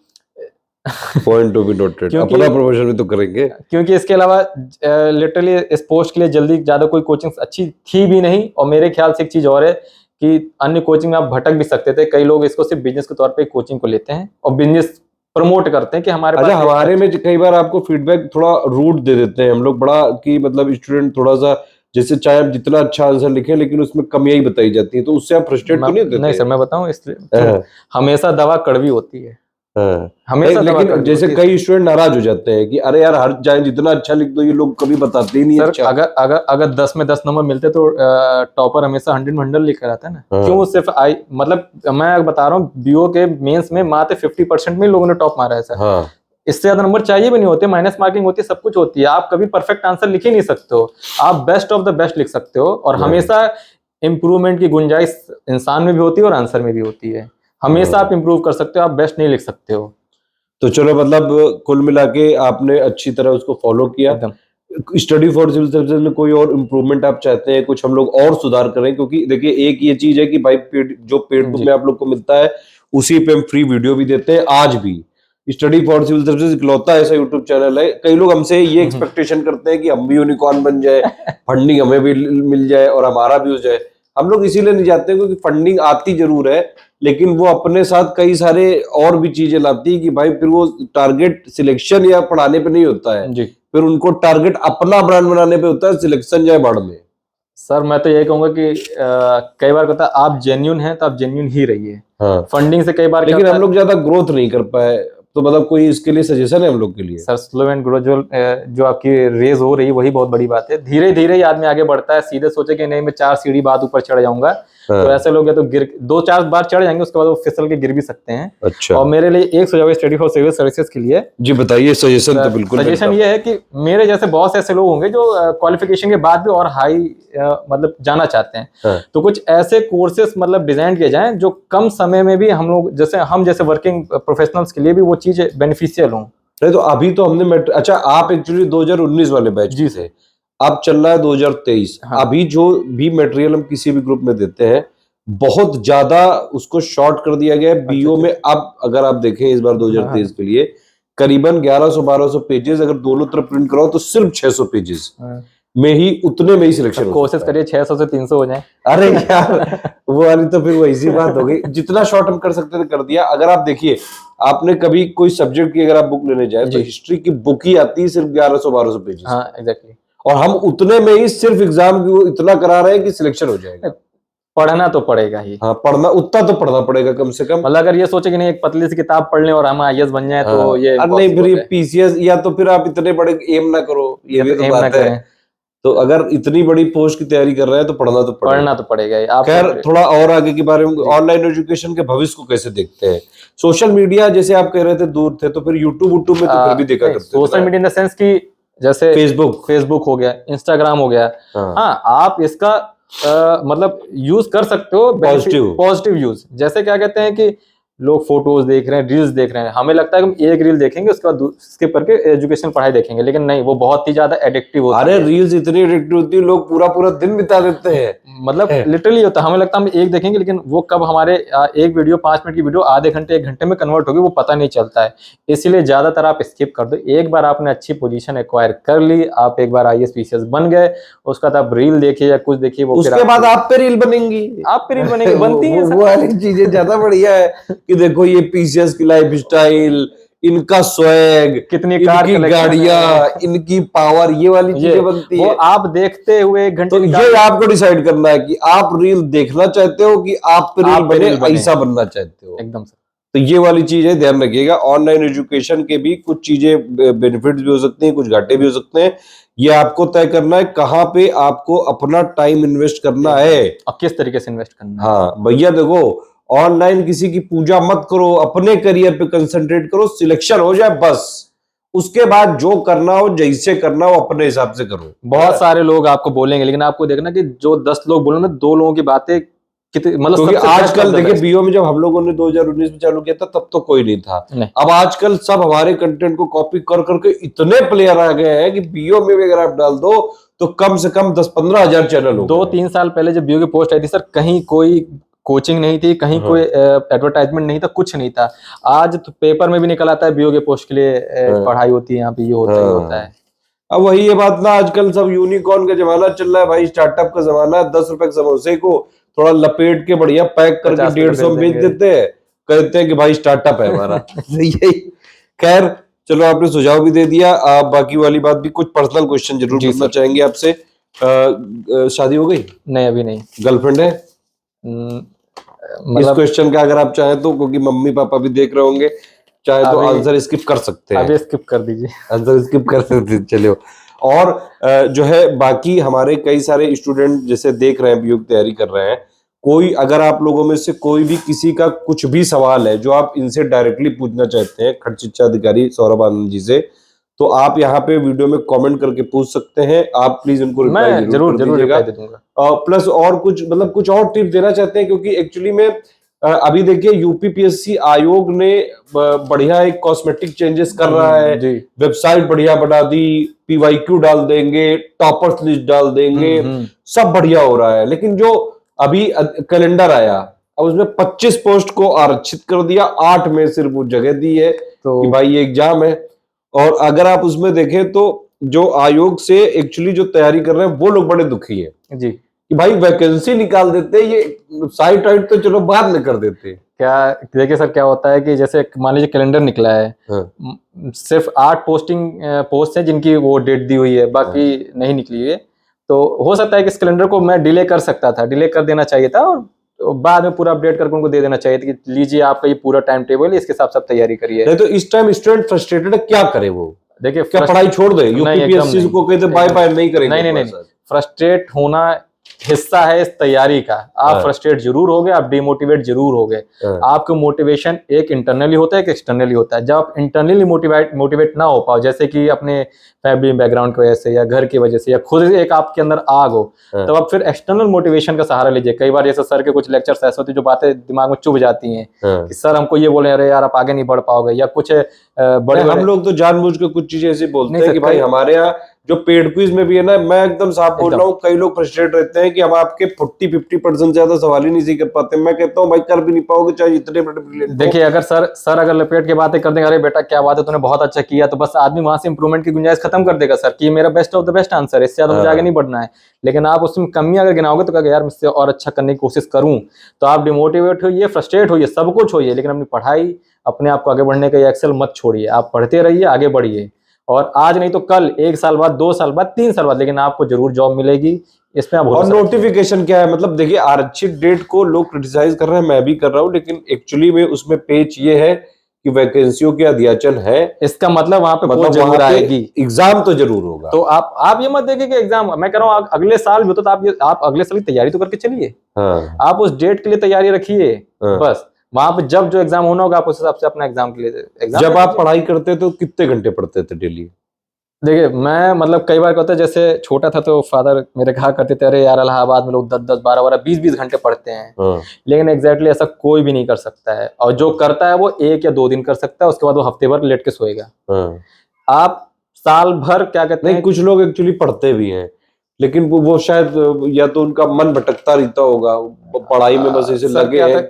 पॉइंट टू बी नोटेड, क्योंकि अपना प्रमोशन भी तो करेंगे। क्योंकि इसके अलावा लिटरली इस पोस्ट के लिए जल्दी ज्यादा कोई कोचिंग अच्छी थी भी नहीं, और मेरे ख्याल से एक चीज और है कि अन्य कोचिंग में आप भटक भी सकते थे। कई लोग इसको सिर्फ बिजनेस के तौर पे कोचिंग को लेते हैं और बिजनेस प्रमोट करते हैं कि हमारे अच्छा, पास हमारे में कई बार आपको फीडबैक थोड़ा रूड दे देते हैं हम लोग, बड़ा कि मतलब स्टूडेंट थोड़ा सा, जैसे चाहे आप जितना अच्छा आंसर लिखें लेकिन उसमें कमियां ही बताई जाती हैं, तो उससे आप फ्रस्ट्रेट तो नहीं होते? नहीं सर, मैं बताऊं इसलिए हाँ। हमेशा दवा कड़वी होती है, हाँ। हमेशा दवा लेकिन कड़वी जैसे होती है कई स्टूडेंट नाराज हो जाते हैं कि अरे यार, हर चाहे जितना अच्छा लिख दो, ये लोग कभी बताते ही नहीं सर। अच्छा। अगर 10 में 10 नंबर मिलते तो टॉपर हमेशा 100 लेकर आता है ना। हाँ। क्यों सिर्फ मतलब मैं बता रहा हूँ, बीओ के मेंस में मात्र 50% में लोगों ने टॉप मारा है सर। हाँ। इससे ज्यादा नंबर चाहिए भी नहीं होते, माइनस मार्किंग होती है, सब कुछ होती है, आप कभी परफेक्ट आंसर लिख ही नहीं सकते हो, आप बेस्ट ऑफ द बेस्ट लिख सकते हो, और हमेशा इंप्रूवमेंट की गुंजाइश इंसान में भी होती है और आंसर में भी होती है। हमेशा आप इंप्रूव कर सकते हो, आप बेस्ट नहीं लिख सकते हो। तो चलो, मतलब कुल मिला के आपने अच्छी तरह उसको फॉलो किया। एकदम। स्टडी फॉर सिविल सर्विसेज में कोई और इम्प्रूवमेंट आप चाहते हैं, कुछ हम लोग और सुधार करें? क्योंकि देखिए, एक ये चीज है कि भाई जो पेड बुक जी। में आप लोग को मिलता है, उसी पे हम फ्री वीडियो भी देते हैं। आज भी स्टडी फॉर सिविल सर्विसेज इकलौता ऐसा यूट्यूब चैनल है, कई लोग हमसे ये एक्सपेक्टेशन करते हैं कि हम भी यूनिकॉर्न बन जाए, फंडिंग हमें भी मिल जाए और हमारा भी हो जाए। हम लोग इसीलिए नहीं जाते क्योंकि फंडिंग आती जरूर है, लेकिन वो अपने साथ कई सारे और भी चीजें लाती है कि भाई फिर वो टारगेट सिलेक्शन या पढ़ाने पे नहीं होता है, जी फिर उनको टारगेट अपना ब्रांड बनाने पे होता है, सिलेक्शन जाए बाढ़ में। सर, मैं तो यही कहूंगा कि कई बार कहता है आप जेन्यून हैं तो आप जेन्यून ही रहिए। हाँ। फंडिंग से कई बार क्या लेकिन होता हम लोग ज्यादा ग्रोथ नहीं कर पाए, तो मतलब कोई इसके लिए सजेशन है हम लोग के लिए? सर, स्लो एंड ग्रेजुअल जो आपकी रेज हो रही है वही बहुत बड़ी बात है। धीरे धीरे ही आदमी आगे बढ़ता है, सीधे सोचे कि नहीं मैं 4 सीढ़ी बाद ऊपर चढ़ जाऊंगा, हाँ। तो ऐसे लोग या तो गिर 2-4 बार चढ़ जाएंगे, उसके बाद वो फिसल के गिर भी सकते हैं। अच्छा। और मेरे लिए एक सुझाव है स्टडी फॉर सिविल सर्विसेज के लिए। जी बताइए, सजेशन तो बिल्कुल सजेशन ये है कि मेरे जैसे बहुत से ऐसे लोग होंगे जो क्वालिफिकेशन के बाद भी और हाई मतलब जाना चाहते हैं, हाँ। तो कुछ ऐसे कोर्सेस मतलब डिजाइन किए जाएं जो कम समय में भी हम जैसे वर्किंग प्रोफेशनल्स के लिए भी वो चीज बेनिफिशियल हो। नहीं तो अभी तो हमने अच्छा, आप एक्चुअली 2019 वाले बैच जी से, अब चल रहा है 2023। हाँ। अभी जो भी मटेरियल हम किसी भी ग्रुप में देते हैं, बहुत ज्यादा उसको शॉर्ट कर दिया गया है बीओ में। अब अगर आप देखें इस बार 2023 के लिए करीबन 1100-1200 पेजेस, अगर दोनों तरफ प्रिंट कराओ तो सिर्फ 600 पेजेस में ही, उतने में ही सिलेक्शन कोशिश करिए 600 से 300 हो जाए। अरे यार, वो वाली तो फिर वही सी बात हो गई। जितना शॉर्ट हम कर सकते थे कर दिया। अगर आप देखिए, आपने कभी कोई सब्जेक्ट की अगर आप बुक लेने जाए तो हिस्ट्री की बुक ही आती है सिर्फ 1100-1200 पेजेस। हाँ एग्जैक्टली। और हम उतने में ही सिर्फ एग्जाम की इतना करा रहे हैं कि सिलेक्शन हो जाएगा। पढ़ना तो पड़ेगा ही। हाँ, पढ़ना उतना तो पढ़ना पड़ेगा कम से कम। मतलब अगर ये सोचे कि नहीं एक पतली सी किताब पढ़ लें और हम आईएएस बन जाए, तो ये नहीं, फिर ये पीसीएस, या तो फिर आप इतने बड़े एम ना करो, ये भी तो बात है। तो अगर इतनी बड़ी पोस्ट की तैयारी कर रहे हैं तो पढ़ना तो पड़ेगा। खैर, थोड़ा और आगे के बारे में, ऑनलाइन एजुकेशन के भविष्य को कैसे देखते हैं? सोशल मीडिया, जैसे आप कह रहे थे दूर थे, तो फिर यूट्यूब में तो फिर भी देखा करते थे। Social media in the sense की जैसे फेसबुक हो गया, इंस्टाग्राम हो गया। हाँ, आप इसका मतलब यूज कर सकते हो, पॉजिटिव यूज। जैसे क्या कहते हैं कि लोग फोटोज देख रहे हैं, रील्स देख रहे हैं, हमें लगता है कि हम एक रील देखेंगे उसके बाद स्किप करके एजुकेशन पढ़ाई देखेंगे, लेकिन नहीं, वो बहुत ही ज्यादा एडिक्टिव होती है। अरे रील्स इतनी एडिक्टिव होती है, लोग पूरा पूरा दिन बिता देते हैं। मतलब लिटरली होता है, हमें लगता है हम एक देखेंगे, लेकिन वो कब हमारे एक वीडियो 5 मिनट की वीडियो आधे घंटे 1 घंटे में कन्वर्ट होगी वो पता नहीं चलता है। इसीलिए ज्यादातर आप स्किप कर दो। एक बार आपने अच्छी पोजीशन एक्वायर कर ली, आप एक बार आईएएस पीसीएस बन गए, उसका बाद आप रील देखिए या कुछ देखिए, वो उसके बाद आप पे रील बनेंगी, बनती है। वो वाली चीजें ज्यादा बढ़िया है कि देखो ये पीसीएस की लाइफ स्टाइल, इनका स्वैग, कितनी कार इनकी गाड़ियां, इनकी पावर, ये वाली चीजें बनती है। आप देखते हुए 1 घंटे, तो ये आपको डिसाइड करना है कि आप रील देखना चाहते हो कि आप पे रील बने, ऐसा बनना चाहते हो। एकदम सर। तो ये वाली चीजें ध्यान रखिएगा। ऑनलाइन एजुकेशन के भी कुछ चीजें बेनिफिट्स भी हो सकती हैं, कुछ घाटे भी हो सकते हैं। ये आपको तय करना है कहाँ पे आपको अपना टाइम इन्वेस्ट करना है और किस तरीके से इन्वेस्ट करना है। हाँ भैया, देखो ऑनलाइन किसी की पूजा मत करो, अपने करियर पे कंसंट्रेट करो, सिलेक्शन हो जाए बस, उसके बाद जो करना हो जैसे करना हो अपने हिसाब से करो। बहुत सारे लोग आपको बोलेंगे, लेकिन आपको देखना कि जो 10 लोग बोले ना, 2 लोगों की बातें कितनी मतलब क्योंकि सबसे आजकल best of the देखिए best। बीओ में जब हम लोगों ने 2019 में चालू किया था तब तो कोई नहीं था। नहीं। अब आजकल सब हमारे कंटेंट को कॉपी कर करके इतने प्लेयर आ गए हैं कि बीओ में भी अगर आप डाल दो तो कम से कम 10-15 हजार चैनल हो गए। 2-3 साल पहले जब बीओ की पोस्ट आई थी सर, कहीं कोई कोचिंग नहीं थी, कहीं कोई एडवर्टाइजमेंट नहीं था, कुछ नहीं था। आज तो पेपर में भी निकल आता है बीओ के पोस्ट के लिए पढ़ाई होती है यहाँ पे, ये होता है, ये होता है। अब वही ये बात ना, आजकल सब यूनिकॉर्न का जमाना चल रहा है भाई, स्टार्टअप का जमाना है। 10 रुपए के समोसे को थोड़ा लपेट के बढ़िया पैक करके 50 150 में बेच देंगे। देते हैं, कहते हैं कि भाई स्टार्टअप है हमारा। यही। खैर चलो, आपने सुझाव भी दे दिया। आप बाकी वाली बात भी, कुछ पर्सनल क्वेश्चन जरूर जी पूछना सर। चाहेंगे आपसे। शादी हो गई? नहीं, अभी नहीं। गर्लफ्रेंड है? इस मतलब क्वेश्चन का अगर आप चाहें तो, क्योंकि मम्मी पापा भी देख रहे होंगे, चाहे तो अभी आंसर स्किप कर सकते हैं। अभी स्किप कर दीजिए। आंसर स्किप कर सकते हैं, चलिए। और जो है बाकी हमारे कई सारे स्टूडेंट जैसे देख रहे हैं, बीओ की तैयारी कर रहे हैं, कोई अगर आप लोगों में से कोई भी किसी का कुछ भी सवाल है जो आप इनसे डायरेक्टली पूछना चाहते हैं, खंड शिक्षा अधिकारी सौरभ आनंद जी से, तो आप यहाँ पे वीडियो में कमेंट करके पूछ सकते हैं। आप प्लीज उनको रिप्लाई मैं जरूर जरूर दीजिएगा। रिप्लाई दे दूंगा। प्लस और कुछ मतलब कुछ और टिप्स देना चाहते हैं, क्योंकि एक्चुअली में अभी देखिए यूपीपीएससी आयोग ने बढ़िया एक कॉस्मेटिक चेंजेस कर रहा है, जी। वेबसाइट बढ़िया बना दी, पीवाईक्यू डाल देंगे, टॉपर्स लिस्ट डाल देंगे, सब बढ़िया हो रहा है। लेकिन जो अभी कैलेंडर आया, अब उसमें 25 पोस्ट को आरक्षित कर दिया, 8 में सिर्फ वो जगह दी है तो कि भाई ये एग्जाम है। और अगर आप उसमें देखें तो जो आयोग से एक्चुअली जो तैयारी कर रहे हैं वो लोग बड़े दुखी है जी कि भाई वैकेंसी निकाल देते, ये साइट वाइट तो चलो बाद में कर देते। क्या देखिए सर, क्या होता है कि जैसे मान लीजिए कैलेंडर निकला है, सिर्फ 8 पोस्ट है जिनकी वो डेट दी हुई है, बाकी नहीं निकली हुई है। तो हो सकता है कि इस कैलेंडर को मैं डिले कर सकता था, डिले कर देना चाहिए था, और बाद में पूरा अपडेट करके उनको दे देना चाहिए था कि लीजिए आपका ये पूरा टाइम टेबल है, इसके साथ सब तैयारी करिए। नहीं तो इस टाइम स्टूडेंट फ्रस्ट्रेटेड है, क्या करे वो? देखिए क्या पढ़ाई छोड़ दे? यूपीपीएससी को कहते बाय बाय नहीं करेंगे? नहीं, फ्रस्ट्रेट होना हिस्सा है इस तैयारी का। आप फ्रस्ट्रेट जरूर होगे, आप डिमोटिवेट जरूर होगे। आपको मोटिवेशन एक इंटरनली होता है, एक एक्सटर्नली होता है। जब आप इंटरनली मोटिवेट ना हो पाओ, जैसे कि अपने फैमिली बैकग्राउंड की वजह से या घर की वजह से या खुद एक आपके अंदर आग हो, तो आप फिर एक्सटर्नल मोटिवेशन का सहारा लीजिए। कई बार जैसे सर के कुछ लेक्चर्स ऐसे होते हैं जो बातें दिमाग में चुभ जाती हैं कि सर हमको ये बोले, अरे यार आप आगे नहीं बढ़ पाओगे, या कुछ बड़े हम लोग तो जानबूझ के कुछ चीजें ऐसी बोलते हैं कि भाई हमारे यहाँ जो पेड क्विज में भी है ना, मैं एकदम साफ बोल रहा हूँ, कई लोग फ्रस्ट्रेट रहते हैं कि हम आपके 40-50% ज्यादा सवाल ही नहीं सीख कर पाते। मैं कहता हूँ भाई कर भी नहीं पाओगे चाहे इतने बड़े। देखिए अगर सर अगर लपेट के बातें कर देंगे, अरे बेटा क्या बात है, तूने बहुत अच्छा किया, तो बस आदमी वहां से इंप्रूवमेंट की गुंजाइश खत्म कर देगा सर, कि मेरा best of the best answer है, इससे ज्यादा मुझे आगे नहीं बढ़ना है। लेकिन आप उसमें कमियां अगर गिनाओगे तो कहोगे यार मुझसे और अच्छा करने की कोशिश करूं, तो आप डिमोटिवेट होइए, फ्रस्ट्रेट होइए, सब कुछ होइए, लेकिन अपनी पढ़ाई, अपने आप को आगे बढ़ने का एक्सेल मत छोड़िए। आप पढ़ते रहिए, आगे बढ़िए, और आज नहीं तो कल, 1 साल बाद, 2 साल बाद, 3 साल बाद, लेकिन आपको जरूर जॉब मिलेगी, इसमें आप। और नोटिफिकेशन क्या है, मतलब देखिए आरक्षित डेट को लोग क्रिटिसाइज कर रहे हैं, मैं भी कर रहा हूँ, लेकिन एक्चुअली में उसमें पेच ये है कि वैकेंसियों के अध्याचन है, इसका मतलब वहां पे पोस्ट जरूर आएगी, एग्जाम तो जरूर होगा। तो आप ये मत देखिए कि एग्जाम, मैं कह रहा हूँ अगले साल भी होता, तो आप अगले साल की तैयारी तो करके चलिए। आप उस डेट के लिए तैयारी रखिए, बस वहां पे जब जो एग्जाम होना होगा आप उस हिसाब से अपना एग्जाम के लिए एग्जाम। जब आप पढ़ाई करते थे तो कितने घंटे पढ़ते थे डेली? देखिए मैं मतलब कई बार कहते, जैसे छोटा था तो फादर मेरे कहा करते थे, अरे यार इलाहाबाद में लोग 10-10, 12-12, 20-20 घंटे पढ़ते हैं। लेकिन एग्जैक्टली ऐसा कोई भी नहीं कर सकता है, और जो करता है वो 1 या 2 दिन कर सकता है, उसके बाद वो हफ्ते भर लेट के सोएगा। आप साल भर क्या कहते हैं, कुछ लोग एक्चुअली पढ़ते भी हैं, लेकिन वो शायद या तो उनका मन भटकता रहता होगा पढ़ाई में, बस ऐसे लगे हैं,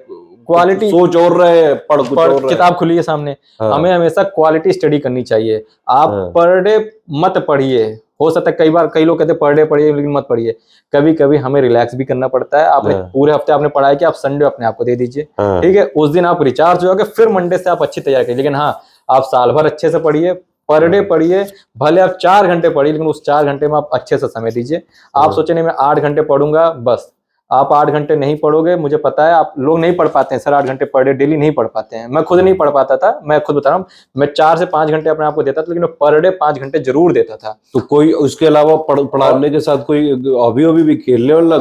क्वालिटी सोच और रहे हैं, पढ़ किताब खुली है सामने। हमें हमेशा क्वालिटी स्टडी करनी चाहिए। आप पर डे मत पढ़िए, हो सकता है कई लोग कहते हैं पर डे पढ़िए, लेकिन मत पढ़िए। कभी कभी हमें रिलैक्स भी करना पड़ता है। आपने पूरे हफ्ते आपने पढ़ाई किया, आप संडे अपने आप को दे दीजिए, ठीक है, उस दिन आप रिचार्ज हो जाओगे, फिर मंडे से आप अच्छी तैयारी करिए। लेकिन हाँ, आप साल भर अच्छे से पढ़िए, पर डे पढ़िए, भले आप 4 घंटे पढ़िए, लेकिन उस 4 घंटे में आप अच्छे से समय दीजिए। आप सोचे नहीं मैं 8 घंटे पढ़ूंगा, बस आप 8 घंटे नहीं पढ़ोगे। मुझे पता है आप लोग नहीं पढ़ पाते हैं सर, 8 घंटे पर डे डेली नहीं पढ़ पाते हैं। मैं खुद नहीं पढ़ पाता था, मैं खुद बता रहा हूँ, मैं 4 से 5 घंटे अपने आप को देता था, लेकिन पर डे 5 घंटे जरूर देता था। तो कोई उसके अलावा पढ़ाने के साथ कोई हॉबी भी खेलने वाला?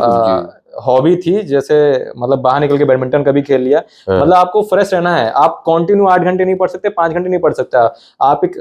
हॉबी थी, जैसे मतलब बाहर निकल के बैडमिंटन कभी खेल लिया। हाँ। मतलब आपको फ्रेश रहना है, आप कंटिन्यू 8 घंटे नहीं पढ़ सकते, 5 घंटे नहीं पढ़ सकता।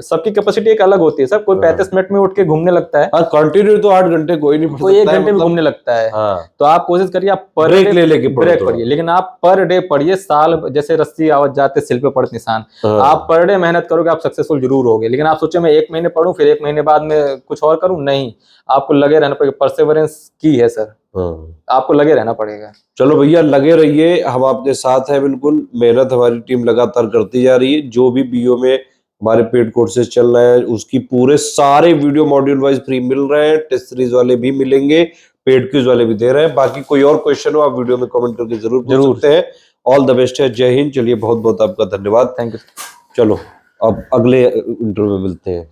सबकी कैपेसिटी एक अलग होती है सर। कोई हाँ। 35 मिनट में उठ के घूमने लगता है, हाँ, कंटिन्यू तो 8 घंटे कोई नहीं पढ़ कोई 1 सकता है, घंटे में मतलब घूमने लगता है। हाँ, तो आप कोशिश करिए, आप पर ब्रेक डे ले लेके पढ़ो ब्रेक थोड़ा। पढ़िए, लेकिन आप पर डे पढ़िए। साल जैसे रस्सी आवत जाते सिल पे पड़त निशान, हाँ। आप पर डे मेहनत करोगे, आप सक्सेसफुल जरूर होगे। लेकिन आप सोचे मैं 1 महीने पढ़ूं फिर 1 महीने बाद में कुछ और करूं, नहीं, आपको लगे रहना पड़ेगा। परसेवरेंस की है सर, हाँ। आपको लगे रहना पड़ेगा। चलो भैया, लगे रहिए, हम आपके साथ हैं बिल्कुल। मेहनत हमारी टीम लगातार करती जा रही है। जो भी बीओ में हमारे पेड कोर्सेज चल रहे हैं, उसकी पूरे सारे वीडियो मॉड्यूल वाइज फ्री मिल रहे हैं। टेस्ट सीरीज वाले भी मिलेंगे, पेड क्विज वाले भी दे रहे हैं। बाकी कोई और क्वेश्चन हो आप वीडियो में कमेंट करके जरूर पूछ जरूर। सकते हैं। ऑल द बेस्ट है, जय हिंद। चलिए, बहुत बहुत आपका धन्यवाद। Thank you. चलो, अब अगले इंटरव्यू में मिलते हैं।